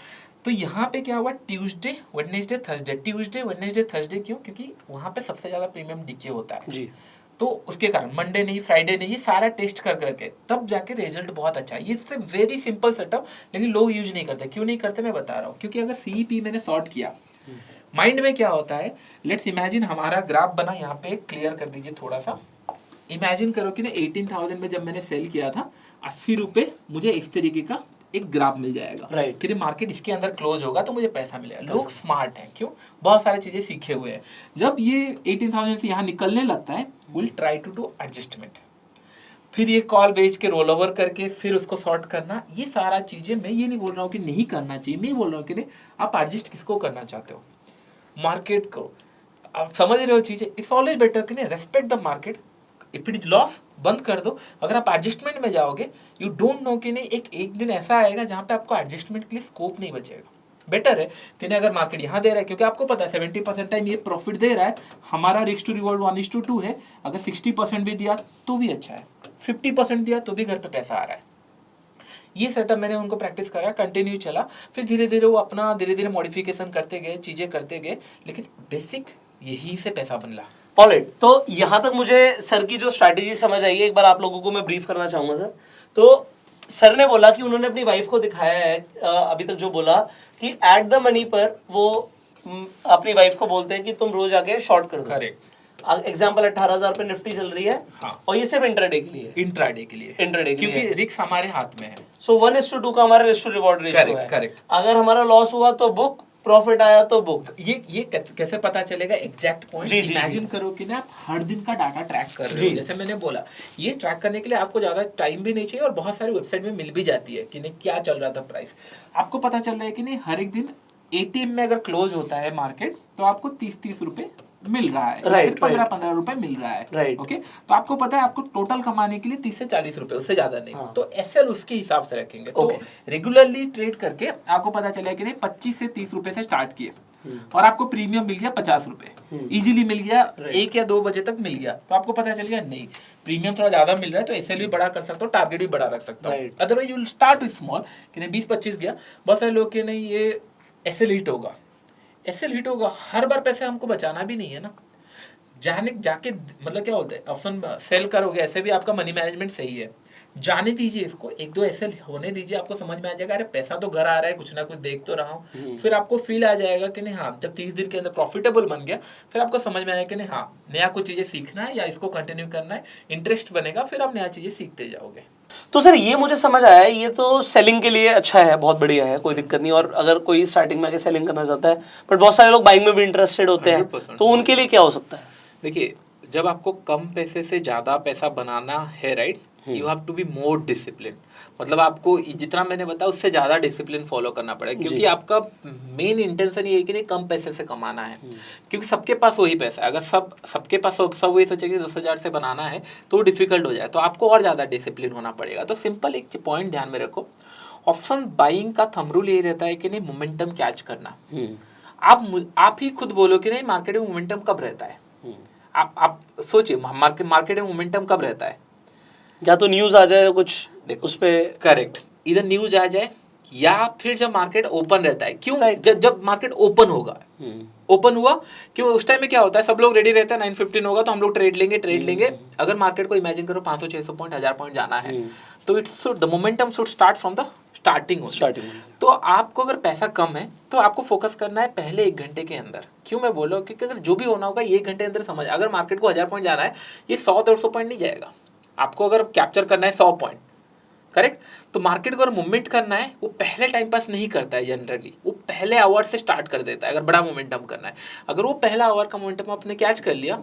तो यहाँ पे क्या हुआ? Tuesday, Wednesday, Thursday. Tuesday, Wednesday, Thursday क्यों? क्योंकि वहाँ पे सबसे ज्यादा प्रीमियम डीके होता है जी। तो उसके कारण मंडे नहीं, फ्राइडे नहीं, ये सारा टेस्ट कर करके तब जाके रिजल्ट बहुत अच्छा है। ये वेरी सिंपल सेटअप, लेकिन लोग यूज नहीं करते। क्यों नहीं करते मैं बता रहा हूँ, क्योंकि अगर CP मैंने सॉर्ट किया, माइंड में क्या होता है, लेट्स इमेजिन हमारा ग्राफ बना, यहाँ पे क्लियर कर दीजिए थोड़ा सा। इमेजिन करो कि ना 18,000 में जब मैंने सेल किया था, 80 रुपये मुझे इस तरीके का एक ग्राफ मिल जाएगा। राइट। फिर मार्केट इसके अंदर क्लोज होगा तो मुझे पैसा मिलेगा। लोग स्मार्ट हैं, क्यों? बहुत सारी चीजें सीखे हुए हैं। जब ये 18,000 से यहाँ निकलने लगता है, will try to do adjustment. फिर ये कॉल बेच के रोल ओवर करके फिर उसको सॉर्ट करना, ये सारा चीजें मैं ये नहीं बोल रहा हूँ कि नहीं करना चाहिए, मैं बोल रहा हूँ कि नहीं, आप एडजस्ट किसको करना चाहते हो, मार्केट को आप समझ रहे हो चीजें। इट्स ऑलवेज बेटर कि नहीं, respect the market, if it is loss बंद कर दो। अगर आप एडजस्टमेंट में जाओगे, यू डोंट नो कि नहीं एक दिन ऐसा आएगा जहां पे आपको एडजस्टमेंट के लिए स्कोप नहीं बचेगा। बेटर है कि नहीं, अगर मार्केट यहाँ दे रहा है, क्योंकि आपको पता है 70% टाइम ये प्रॉफिट दे रहा है, हमारा रिस्क टू रिवॉर्ड 1:2 है। अगर 60% भी दिया तो भी अच्छा है, 50% दिया तो भी घर पे पैसा आ रहा है। ये सेटअप मैंने उनको प्रैक्टिस करा, कंटिन्यू चला, फिर धीरे धीरे वो अपना धीरे धीरे मॉडिफिकेशन करते गए, चीजें करते गए, लेकिन बेसिक यही से पैसा बनला। ऑलराइट, तो यहाँ तक मुझे सर की जो स्ट्रैटेजी समझ आई है, एक बार आप लोगों को मैं ब्रीफ करना चाहूंगा सर। तो सर ने बोला कि उन्होंने अपनी वाइफ को दिखाया है, अभी तक जो बोला कि एट द मनी पर वो अपनी वाइफ को बोलते हैं कि तुम रोज आके शॉर्ट कर दो। करेक्ट। एग्जाम्पल 18,000 पे निफ्टी चल रही है, हाँ। और ये सिर्फ इंट्राडे के लिए, इंट्राडे के लिए, इंट्राडे के क्योंकि लिए, रिस्क हमारे हाथ में है। सो 1:2 का हमारा रिस्क टू रिवॉर्ड रेशियो है। करेक्ट। अगर हमारा लॉस हुआ तो बुक, प्रॉफिट आया तो बुक। ये कैसे पता चलेगा एग्जैक्ट पॉइंट? इमेजिन करो कि ना आप हर दिन का डाटा ट्रैक कर रहे हो, जैसे मैंने बोला, ये ट्रैक करने के लिए आपको ज्यादा टाइम भी नहीं चाहिए, और बहुत सारी वेबसाइट में मिल भी जाती है कि नहीं क्या चल रहा था प्राइस। आपको पता चल रहा है कि नहीं हर एक दिन एटीएम में अगर क्लोज होता है मार्केट तो आपको 30-30 रुपए मिल रहा है, राइट, 15-15 रुपए मिल रहा है, राइट। ओके। तो आपको पता है आपको टोटल कमाने के लिए 30 से 40 रुपए, उससे ज्यादा नहीं। हाँ। तो एसएल उसके हिसाब से रखेंगे। तो रेगुलरली ट्रेड करके आपको पता चला कि नहीं 25 से 30 रुपए से स्टार्ट किए, और आपको प्रीमियम मिल गया 50 रुपए, इजीली मिल गया, 1 या 2 बजे तक मिल गया। तो आपको पता चल गया नहीं, प्रीमियम थोड़ा ज्यादा मिल रहा है तो एसएल भी बड़ा कर सकता हूँ, टारगेट भी बड़ा रख सकता हूँ। Otherwise you will start with small कि नहीं 20-25 गया, बहुत सारे लोग के नहीं ये एसएल हिट होगा, एसएल हिट होगा, हर बार पैसे हमको बचाना भी नहीं है ना, जाके मतलब क्या होता है, ऑप्शन सेल करोगे, ऐसे भी आपका मनी मैनेजमेंट सही है, जाने दीजिए इसको, 1-2 ऐसे होने दीजिए, आपको समझ में आ जाएगा अरे पैसा तो घर आ रहा है, कुछ ना कुछ देख तो रहा हूँ। फिर आपको फील आ जाएगा कि नहीं हाँ, जब 30 दिन के अंदर प्रॉफिटेबल बन गया, फिर आपको समझ में आएगा कि नहीं हाँ नया कुछ चीजें सीखना है या इसको कंटिन्यू करना है, इंटरेस्ट बनेगा, फिर आप नया चीजें सीखते जाओगे। तो सर ये मुझे समझ आया है, ये तो सेलिंग के लिए अच्छा है, बहुत बढ़िया है, कोई दिक्कत नहीं। और अगर कोई स्टार्टिंग में आके सेलिंग करना चाहता है, बट बहुत सारे लोग बाइंग में भी इंटरेस्टेड होते हैं, 100%। तो उनके लिए क्या हो सकता है? देखिए, जब आपको कम पैसे से ज्यादा पैसा बनाना है, right, you have to be more discipline. मतलब आपको जितना मैंने बताया उससे ज्यादा डिसिप्लिन फॉलो करना पड़ेगा, क्योंकि आपका मेन इंटेंशन ये है कि नहीं कम पैसे से कमाना है, क्योंकि सबके पास वही पैसा है। अगर सबके पास सब वही सोचेंगे 10,000 से बनाना है तो डिफिकल्ट हो जाए, तो आपको और ज्यादा डिसिप्लिन होना पड़ेगा। तो सिंपल एक पॉइंट ध्यान में रखो, ऑप्शन बाइंग का थंब रूल यही रहता है कि नहीं मोमेंटम कैच करना। आप ही खुद बोलो कि नहीं मार्केट में मोमेंटम कब रहता है, आप सोचिए मार्केट में मोमेंटम कब रहता है? या तो न्यूज आ जाए कुछ उस पे, करेक्ट, इधर न्यूज आ जाए या फिर जब मार्केट ओपन रहता है। क्यों? जब मार्केट ओपन होगा, ओपन हुआ, क्यों उस टाइम में क्या होता है, सब लोग रेडी रहते हैं, 9:15 होगा तो हम लोग ट्रेड लेंगे। अगर मार्केट को इमेजिन करो 500-600 पॉइंट 1000 पॉइंट जाना है, तो it's the momentum should start from the starting. तो आपको अगर पैसा कम है तो आपको फोकस करना है पहले 1 घंटे के अंदर। क्यों मैं बोल रहा हूँ, क्योंकि अगर जो भी होना होगा ये 1 घंटे अंदर समझ, अगर मार्केट को 1000 पॉइंट जाना है, ये 100-150 पॉइंट नहीं जाएगा। आपको अगर कैप्चर करना है 100 पॉइंट, करेक्ट, तो मार्केट को अगर मूवमेंट करना है, वो पहले टाइम पास नहीं करता है जनरली, वो पहले आवर से स्टार्ट कर देता है। अगर बड़ा मोमेंटम करना है, अगर वो पहला आवर का मोमेंटम आपने कैच कर लिया,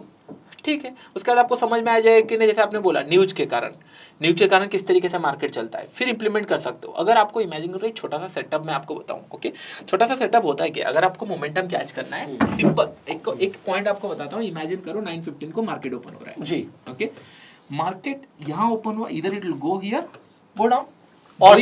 ठीक है, उसके बाद आपको समझ में आ जाए कि नहीं, जैसे आपने बोला न्यूज के कारण किस तरीके से मार्केट चलता है, फिर इंप्लीमेंट कर सकते हो। अगर आपको इमेजिन करो एक छोटा सा सेटअप मैं आपको बताऊं, ओके, छोटा सा सेटअप होता है कि अगर आपको मोमेंटम कैच करना है, सिंपल एक पॉइंट आपको बताता हूँ। इमेजिन करो 9:15 को मार्केट ओपन हो रहा है जी, ओके, मार्केट यहाँ ओपन हुआ, इधर it will go here, go down, और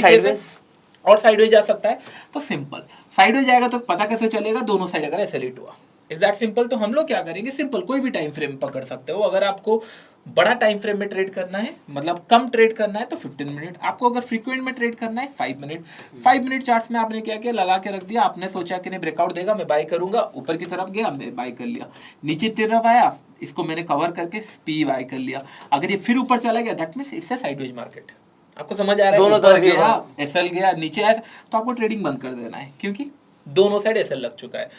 साइडवेज जा सकता है। तो सिंपल साइडवेज जाएगा तो पता कैसे चलेगा, दोनों साइड अगर एसएल हुआ, इज दैट सिंपल। तो हम लोग क्या करेंगे, सिंपल कोई भी टाइम फ्रेम पकड़ सकते हो। अगर आपको बड़ा टाइम फ्रेम में ट्रेड करना है, मतलब कम ट्रेड करना है, तो 15 मिनट। आपको अगर फ्रीक्वेंट में ट्रेड करना है 5 मिनट। 5 मिनट चार्ट्स में आपने क्या किया, लगा के रख दिया। आपने सोचा कि नहीं ब्रेकआउट देगा, मैं बाय करूंगा, ऊपर की तरफ गया, मैं बाय कर लिया, नीचे तरफ आया, इसको मैंने कवर करके पी बाय कर लिया। अगर ये फिर ऊपर चला गया, that means it's a sideways market. आपको समझ आ रहा है, दोनों तरफ गया, एसएल गया, नीचे आया, तो आपको ट्रेडिंग बंद कर देना है, क्योंकि दोनों साइड एसएल लग चुका है।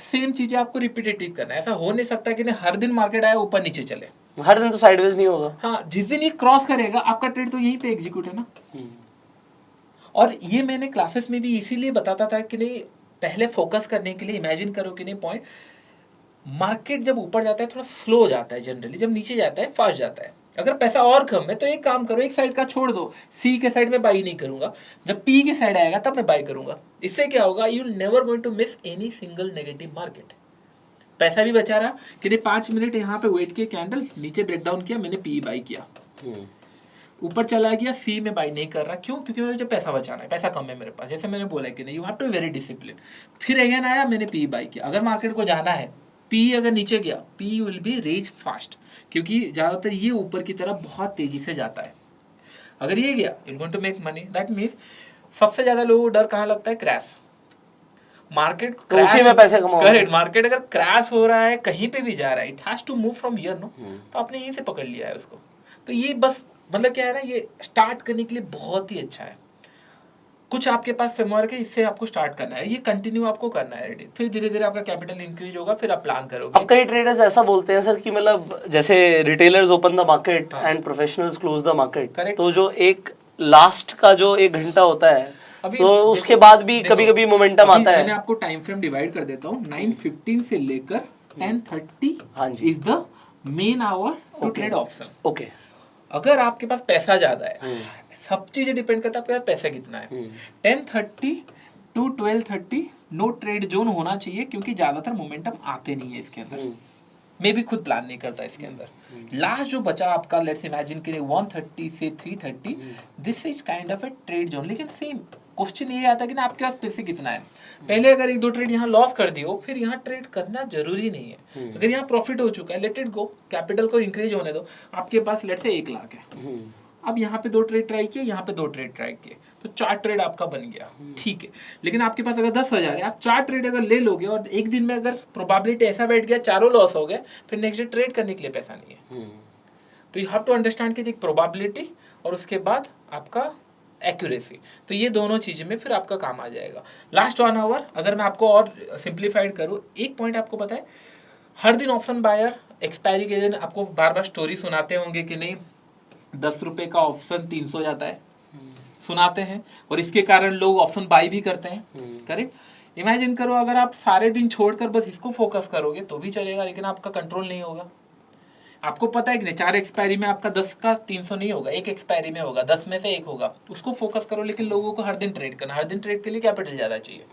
सेम चीजें आपको रिपीटेटिव करना है। ऐसा हो नहीं सकता कि नहीं हर दिन मार्केट आए ऊपर नीचे चले, हर दिन तो साइडवेज नहीं होगा। हाँ, जिस दिन ये क्रॉस करेगा आपका ट्रेड तो यहीं पे एग्जीक्यूट है ना। और ये मैंने क्लासेस में भी इसीलिए बताता था कि नहीं, पहले फोकस करने के लिए इमेजिन करो कि नहीं पॉइंट, मार्केट जब ऊपर जाता है थोड़ा स्लो जाता है जनरली, जब नीचे जाता है फास्ट जाता है। अगर पैसा और कम है तो एक काम करो, एक साइड का छोड़ दो, सी के साइड में बाई नहीं करूंगा, जब पी के साइड आएगा तब मैं बाई करूंगा। इससे क्या होगा, you never going to miss any single negative market. पैसा भी बचा रहा कि नहीं, 5 मिनट यहाँ पे वेट किया, कैंडल नीचे ब्रेकडाउन किया, मैंने पी बाई किया, ऊपर चला गया, सी में बाई नहीं कर रहा, क्यों? क्योंकि मुझे पैसा बचाना है, पैसा कम है मेरे पास, जैसे मैंने बोला कि नहीं, you have to very discipline. फिर अगेन आया, मैंने पी बाई किया। अगर मार्केट को जाना है, पी अगर नीचे गया, P will be raise fast, क्योंकि ज्यादातर ये ऊपर की तरफ बहुत तेजी से जाता है। अगर ये गया, it going to make money. That means सबसे ज्यादा लोगों को डर कहाँ लगता है? क्रैश। मार्केट तो उसी में पैसे कमाओ। करेक्ट। मार्केट अगर क्रैश हो रहा है, कहीं पे भी जा रहा है, it has to move from here, no, तो आपने यहीं से पकड़ लिया है उसको। तो ये बस मतलब क्या है ना, ये स्टार्ट करने के लिए बहुत ही अच्छा है। कुछ आपके पास फ्रेमवर्क है, इससे आपको स्टार्ट करना है, ये कंटिन्यू आपको करना है, फिर धीरे धीरे आपका कैपिटल इंक्रीज होगा, फिर आप प्लान करोगे। अब कई ट्रेडर्स ऐसा बोलते हैं सर कि मतलब जैसे retailers open the market and professionals close the market, तो जो एक लास्ट का जो 1 घंटा होता है, तो उसके बाद भी कभी कभी मोमेंटम आता है। मैंने आपको टाइम फ्रेम डिवाइड कर देता हूँ, 9:15 से लेकर 10:30 is the main hour to trade option. Okay, अगर आपके पास पैसा ज्यादा है, सब चीजें डिपेंड करता है आपके पास पैसा कितना है। 10:30 to 12:30 नो ट्रेड जोन होना चाहिए, क्योंकि ज्यादातर मोमेंटम आते नहीं है इसके अंदर। मैं भी खुद प्लान नहीं करता इसके अंदर। लास्ट जो बचा आपका, लेट्स इमेजिन के लिए 1:30 से 3:30, this is kind of A trade zone. लेकिन सेम क्वेश्चन ये आता है कि ना आपके पास पैसे कितना है। पहले अगर 1-2 ट्रेड यहाँ लॉस कर दियो, फिर यहाँ ट्रेड करना जरूरी नहीं है। अगर यहाँ प्रॉफिट हो चुका है, लेट इट गो, कैपिटल को इंक्रीज होने दो। आपके पास लेट से 1 लाख है, अब यहाँ पे 2 ट्रेड ट्राई किए, यहाँ पे 2 ट्रेड ट्राई किए, तो 4 ट्रेड आपका बन गया, ठीक है। लेकिन आपके पास अगर 10,000 है, आप 4 ट्रेड अगर ले लोगे और एक दिन में अगर प्रोबेबिलिटी ऐसा बैठ गया, चारों लॉस हो गए, फिर नेक्स्ट डे ट्रेड करने के लिए पैसा नहीं है। तो यू हैव टू अंडरस्टैंड कि एक प्रोबेबिलिटी और उसके बाद आपका एक्यूरेसी, तो ये दोनों चीजें में फिर आपका काम आ जाएगा। लास्ट 1 आवर अगर मैं आपको और सिंप्लीफाइड करूँ, एक पॉइंट आपको पता है, हर दिन ऑप्शन बायर एक्सपायरी के दिन आपको बार बार स्टोरी सुनाते होंगे कि नहीं, 10 रुपए का ऑप्शन 300 जाता है, सुनाते हैं, और इसके कारण लोग ऑप्शन बाई भी करते हैं, करेक्ट। इमेजिन करो अगर आप सारे दिन छोड़कर बस इसको फोकस करोगे तो भी चलेगा, लेकिन आपका कंट्रोल नहीं होगा। आपको पता है कि नहीं, 4 एक्सपायरी में आपका 10 का 300 नहीं होगा, 1 एक्सपायरी में होगा, 10 में से 1 होगा, उसको फोकस करो। लेकिन लोगों को हर दिन ट्रेड करना, हर दिन ट्रेड के लिए कैपिटल ज्यादा चाहिए,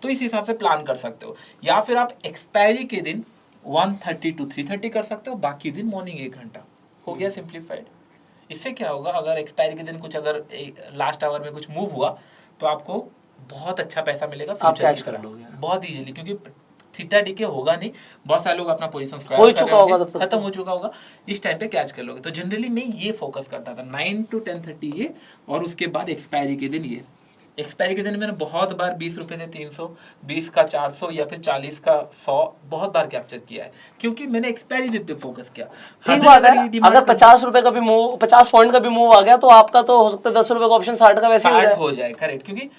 तो इस हिसाब से प्लान कर सकते हो। या फिर आप एक्सपायरी के दिन 1:30 to 3:30 कर सकते हो, बाकी दिन मॉर्निंग 1 घंटा, हो गया सिंप्लीफाइड। इससे क्या होगा, अगर एक्सपायरी के दिन कुछ अगर लास्ट आवर में कुछ मूव हुआ, तो आपको बहुत अच्छा पैसा मिलेगा फ्यूचर की तरह, बहुत इजीली, क्योंकि थीटा डीके होगा नहीं, बहुत सारे लोग अपना पोजीशन हो चुका होगा, तब तक खत्म हो चुका होगा, इस टाइम पे कैच कर लोगे। तो जनरली मैं ये फोकस करता था 9 to 10:30 ये, और उसके बाद एक्सपायरी के दिन ये। एक्सपायरी के दिन मैंने बहुत बार 20 रुपए से 300, 20 का 400 या फिर 40 का 100 बहुत बार कैप्चर किया है, क्योंकि मैंने एक्सपायरी दिन पे फोकस किया। ठीक बात है, अगर 50 रुपए का भी मूव, 50 पॉइंट का भी मूव आ गया, तो आपका तो हो सकता है 10 रुपए का ऑप्शन 60 का वैसे हो जाए, करेक्ट। क्योंकि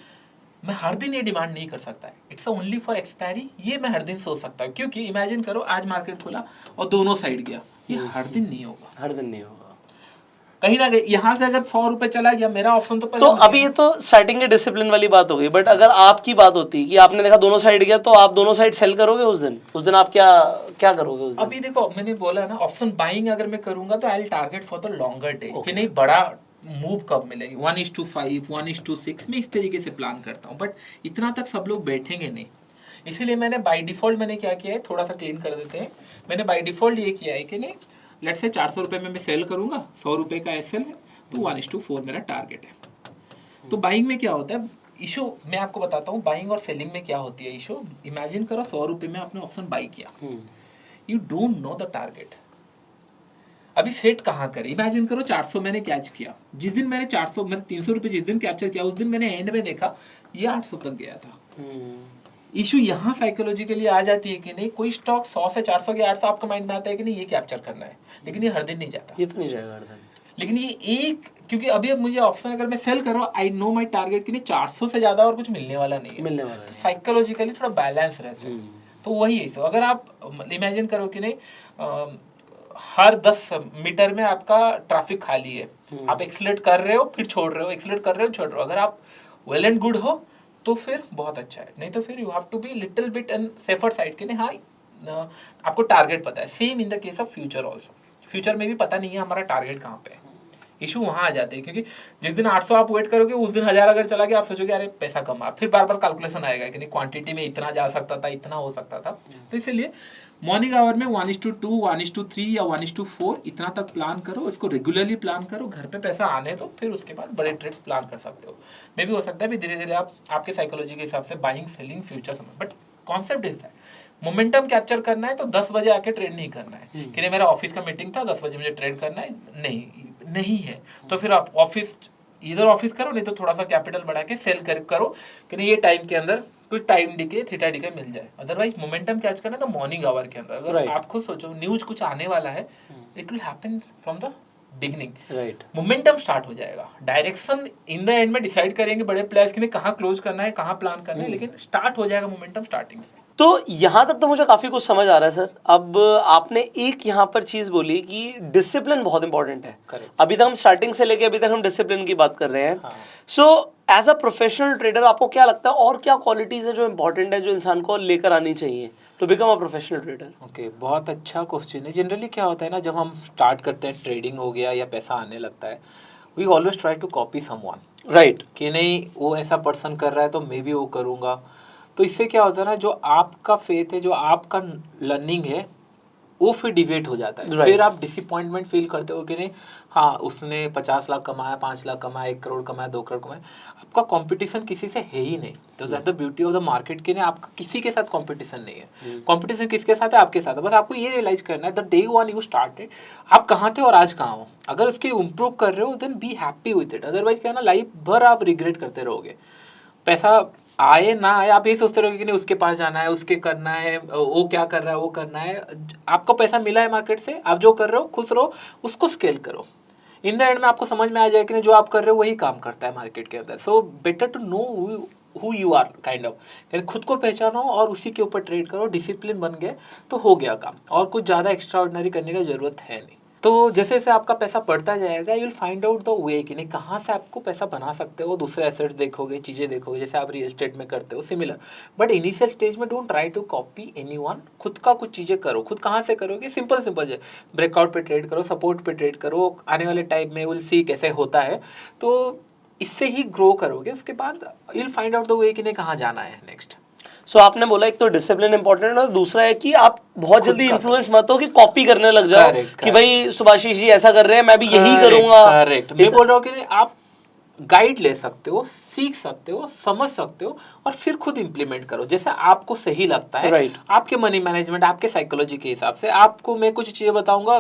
मैं हर दिन ये डिमांड नहीं कर सकता है, इट्स ओनली फॉर एक्सपायरी, ये मैं हर दिन सोच सकता हूँ। क्योंकि इमेजिन करो आज मार्केट खुला और दोनों साइड गया, ये हर दिन नहीं होगा, हर दिन नहीं होगा। कहीं ना कहीं यहाँ से अगर 100 रुपए चला गया, मेरा ऑप्शन तो अभी ये तो स्टार्टिंग के डिसिप्लिन वाली बात हो गई, बट अगर आपकी बात होती कि आपने देखा दोनों साइड गया, तो आप दोनों साइड सेल करोगे उस दिन आप क्या करोगे उस दिन? अभी देखो, मैंने बोला ना, ऑप्शन बाइंग अगर मैं करूंगा तो I will target for the longer day, कि नहीं बड़ा मूव कब मिलेगी, 1:5, 1:6, मैं इस तरीके से प्लान करता हूँ। बट इतना तक सब लोग बैठेंगे नहीं, इसीलिए मैंने बाय डिफॉल्ट मैंने क्या किया है, थोड़ा सा क्लीन कर देते हैं। मैंने बाय डिफॉल्ट ये किया है कि नहीं, लेट्स से 400 रुपये में मैं सेल करूंगा, 100 रुपये का एसएल है, तो 1:4 मेरा टारगेट है। तो बाइंग में क्या होता है इशू, मैं आपको बताता हूँ बाइंग और सेलिंग में क्या होती है इशू। इमेजिन करो 100 रुपये में आपने ऑप्शन बाई किया, you don't know the target, अभी सेट कहाँ करें। इमेजिन करो 400 मैंने कैच किया, जिस दिन मैंने 400 मैंने 300 रुपये जिस दिन कैप्चर किया, उस दिन मैंने एंड में देखा ये 800 तक गया था। इशू यहाँ साइकोलॉजिकली आ जाती है कि नहीं, कोई स्टॉक 100 से 400 के 800 आपका माइंड में आता है कि नहीं ये कैप्चर करना है, लेकिन ये हर दिन नहीं जाता, ये तो नहीं जाएगा हर दिन। लेकिन ये एक, क्योंकि अभी अब मुझे ऑप्शन अगर मैं सेल करो, आई नो माई टारगेट कि नहीं 400 से ज्यादा और कुछ मिलने वाला नहीं है, मिलने वाला तो साइकोलॉजिकली थोड़ा बैलेंस रहता है। तो वही है, तो अगर आप इमेजिन करो कि नहीं हर 10 मीटर में आपका ट्रैफिक खाली है, आप एक्सीलरेट कर रहे हो फिर छोड़ रहे हो, एक्सीलरेट कर रहे हो छोड़ रहे हो, अगर आप वेल एंड गुड हो तो फिर बहुत अच्छा है, नहीं तो फिर you have to be little bit and safer side के नहीं। हाँ आपको टारगेट पता है, same in the case of future also. Future में भी पता नहीं है हमारा टारगेट कहाँ पे है। इशू वहाँ आ जाते हैं, क्योंकि जिस दिन 800 आप वेट करोगे उस दिन 1000 अगर चला गया, आप सोचोगे अरे पैसा कमा, फिर बार बार कैलकुलेशन आएगा कि नहीं क्वांटिटी में इतना जा सकता था, इतना हो सकता था। तो इसीलिए मॉर्निंग आवर में 1:2, 1:3 या 1:4 इतना तक प्लान करो, इसको रेगुलरली प्लान करो, घर पे पैसा आने दो, फिर उसके बाद बड़े ट्रेड्स प्लान कर सकते हो। मे भी हो सकता है भी धीरे धीरे आप आपके साइकोलॉजी के हिसाब से बाइंग सेलिंग फ्यूचर समझ, but concept is that momentum capture करना है तो 10 बजे आके ट्रेड नहीं करना है कि नहीं मेरा ऑफिस का मीटिंग था 10 बजे मुझे ट्रेड करना है, नहीं है। तो फिर आप इधर ऑफिस करो, नहीं तो थोड़ा सा कैपिटल बढ़ा के सेल करो कि नहीं ये टाइम के अंदर कुछ टाइम डिके थीटा डिके मिल जाए। अदरवाइज मोमेंटम कैच करना तो मॉर्निंग आवर के अंदर। अगर आप खुद सोचो न्यूज कुछ आने वाला है, it will happen from the beginning, right. Momentum start हो जाएगा, डायरेक्शन इन द एंड में डिसाइड करेंगे बड़े प्लेयर्स के लिए कहाँ क्लोज करना है, कहाँ प्लान करना है, लेकिन स्टार्ट हो जाएगा मोमेंटम स्टार्टिंग से। तो यहाँ तक तो मुझे काफ़ी कुछ समझ आ रहा है सर। अब आपने एक यहाँ पर चीज़ बोली कि डिसिप्लिन बहुत इंपॉर्टेंट है। Correct. अभी तक हम स्टार्टिंग से लेके अभी तक हम डिसिप्लिन की बात कर रहे हैं। So as a professional trader आपको क्या लगता है और क्या क्वालिटीज़ है जो इंपॉर्टेंट है जो इंसान को लेकर आनी चाहिए to become a professional trader? Okay, बहुत अच्छा क्वेश्चन है। जनरली क्या होता है ना, जब हम स्टार्ट करते हैं, ट्रेडिंग हो गया या पैसा आने लगता है, we always try to copy someone, right, कि नहीं वो ऐसा पर्सन कर रहा है तो मैं भी वो करूँगा। तो इससे क्या होता है ना, जो आपका फेथ है, जो आपका लर्निंग है, वो फिर डिवेट हो जाता है। फिर आप डिसअपॉइंटमेंट फील करते हो कि नहीं हाँ उसने 50 लाख कमाया, 5 लाख कमाया, 1 करोड़ कमाया, 2 करोड़ कमाया, आपका कंपटीशन किसी से है ही नहीं। तो that the beauty of the market कि नहीं आपका किसी के साथ कंपटीशन नहीं है। कंपटीशन किसके साथ है? आपके साथ है। बस आपको ये रियलाइज करना है the day one you started आप कहाँ थे और आज कहाँ हो। अगर उसके इम्प्रूव कर रहे हो then be happy with it. Otherwise क्या है ना, लाइफ भर आप रिग्रेट करते रहोगे। पैसा आए ना आए आप यही सोचते रहोगे कि नहीं उसके पास जाना है, उसके करना है, वो क्या कर रहा है, वो करना है। आपको पैसा मिला है मार्केट से, आप जो कर रहे हो खुश रहो, उसको स्केल करो। इन द एंड में आपको समझ में आ जाए कि नहीं जो आप कर रहे हो वही काम करता है मार्केट के अंदर। So better to know who you are kind of, यानी खुद को पहचानो और उसी के ऊपर ट्रेड करो। डिसिप्लिन बन गए तो हो गया काम, और कुछ ज़्यादा एक्स्ट्रा ऑर्डिनरी करने की जरूरत है नहीं। तो जैसे जैसे आपका पैसा बढ़ता जाएगा you will find out the way कि नहीं कहाँ से आपको पैसा बना सकते हो। दूसरे एसेट्स देखोगे, चीज़ें देखोगे, जैसे आप रियल एस्टेट में करते हो सिमिलर। बट इनिशियल स्टेज में don't try to copy anyone, खुद का कुछ चीज़ें करो। खुद कहाँ से करोगे? सिंपल है, ब्रेकआउट पे ट्रेड करो, सपोर्ट पे ट्रेड करो। आने वाले टाइम में विल सी कैसे होता है, तो इससे ही ग्रो करोगे। उसके बाद you will find out the way कि नहीं कहाँ जाना है नेक्स्ट। सो आपने बोला एक तो डिसिप्लिन इंपॉर्टेंट है और दूसरा है कि आप बहुत जल्दी इन्फ्लुएंस मत हो कि कॉपी करने लग जाओ कि भाई सुभाषिस जी ऐसा कर रहे हैं मैं भी यही करूंगा। करेक्ट, मैं बोल रहा हूँ कि आप गाइड ले सकते हो, सीख सकते हो, समझ सकते हो और फिर खुद इंप्लीमेंट करो जैसे आपको सही लगता है। Right. आपके मनी मैनेजमेंट, आपके साइकोलॉजी के हिसाब से। आपको मैं कुछ चीज़ें बताऊंगा,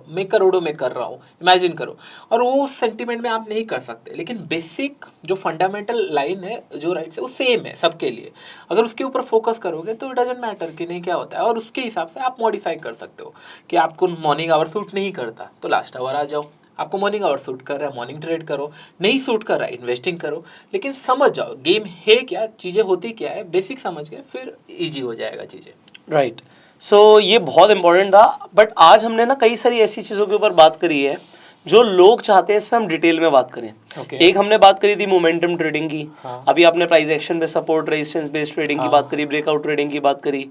मैं करोड़ों में कर रहा हूँ, इमेजिन करो, और वो सेंटिमेंट में आप नहीं कर सकते, लेकिन बेसिक जो फंडामेंटल लाइन है, जो राइट है, वो सेम है सबके लिए। अगर उसके ऊपर फोकस करोगे तो इट डजंट मैटर कि नहीं क्या होता है, और उसके हिसाब से आप मॉडिफाई कर सकते हो कि आपको मॉर्निंग आवर सूट नहीं करता तो लास्ट आवर आ जाओ। आपको मॉर्निंग आवर सूट कर रहा है, मॉर्निंग ट्रेड करो। नहीं सूट कर रहा है, इन्वेस्टिंग करो। लेकिन समझ जाओ गेम है क्या, चीज़ें होती क्या है, बेसिक समझ गए फिर इजी हो जाएगा चीज़ें। राइट, सो ये बहुत इंपॉर्टेंट था। बट आज हमने ना कई सारी ऐसी चीज़ों के ऊपर बात करी है जो लोग चाहते हैं इसमें हम डिटेल में बात करें। एक हमने बात करी थी मोमेंटम ट्रेडिंग की। अभी आपने प्राइस एक्शन पे सपोर्ट रेजिस्टेंस बेस्ड ट्रेडिंग की बात करी, ब्रेकआउट ट्रेडिंग की बात करी।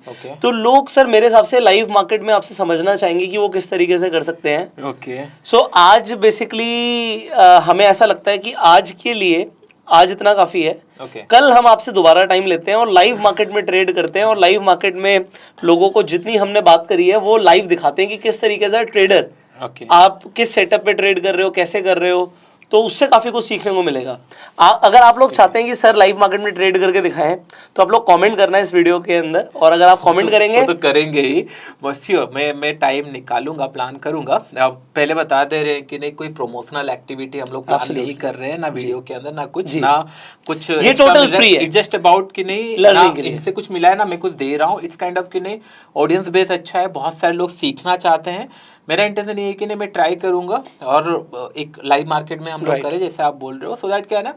तो लोग सर मेरे हिसाब से लाइव मार्केट में आपसे समझना चाहेंगे कि वो किस तरीके से कर सकते हैं। सो आज बेसिकली हमें ऐसा लगता है कि आज के लिए आज इतना काफ़ी है। कल हम आपसे दोबारा टाइम लेते हैं और लाइव मार्केट में ट्रेड करते हैं और लाइव मार्केट में लोगों को जितनी हमने बात करी है वो लाइव दिखाते हैं कि किस तरीके से ट्रेडर आप किस सेटअप पे ट्रेड कर रहे हो, कैसे कर रहे हो। तो उससे काफ़ी कुछ सीखने को मिलेगा। अगर आप लोग चाहते हैं कि सर लाइव मार्केट में ट्रेड करके दिखाएं तो आप लोग कमेंट करना है इस वीडियो के अंदर, और अगर आप कमेंट करेंगे तो करेंगे ही बस। मैं टाइम निकालूंगा, प्लान करूंगा। आप पहले बता दे रहे हैं कि नहीं कोई प्रमोशनल एक्टिविटी हम लोग प्लान नहीं कर रहे हैं, ना वीडियो के अंदर, ना कुछ ये टोटल फ्री है। इट्स जस्ट अबाउट कि नहीं ना इनसे कुछ मिला है ना मैं कुछ दे रहा हूँ। इट्स काइंड ऑफ कि नहीं ऑडियंस बेस अच्छा है, बहुत सारे लोग सीखना चाहते हैं। मेरा इंटेंशन ये है कि नहीं मैं ट्राई करूंगा और एक लाइव मार्केट में हम लोग करें जैसे आप बोल रहे हो, सो दैट क्या है ना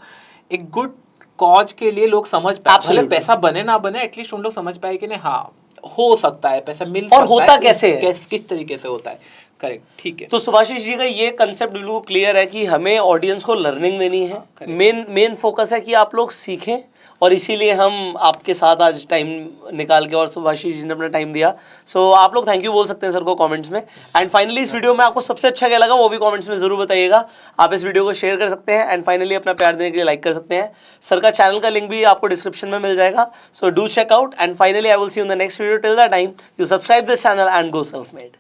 एक गुड कॉज के लिए लोग समझ पाए। भले पैसा बने ना बने, एटलीस्ट उन लोग समझ पाए कि नहीं हाँ हो सकता है पैसा मिल सकता है, और होता कैसे है, किस तरीके से होता है। करेक्ट, ठीक है। तो सुभाषिश जी का ये कंसेप्ट बिल्कुल क्लियर है कि हमें ऑडियंस को लर्निंग देनी है, मेन फोकस है कि आप लोग सीखें, और इसीलिए हम आपके साथ आज टाइम निकाल के, और सुभाषिश जी ने अपना टाइम दिया। सो आप लोग थैंक यू बोल सकते हैं सर को कमेंट्स में। एंड फाइनली इस वीडियो में आपको सबसे अच्छा क्या लगा वो भी कमेंट्स में जरूर बताइएगा। आप इस वीडियो को शेयर कर सकते हैं, एंड फाइनली अपना प्यार देने के लिए लाइक कर सकते हैं। सर का चैनल का लिंक भी आपको डिस्क्रिप्शन में मिल जाएगा, so do check out. And finally I will see you in the next video. Till the time you subscribe this channel and go self made.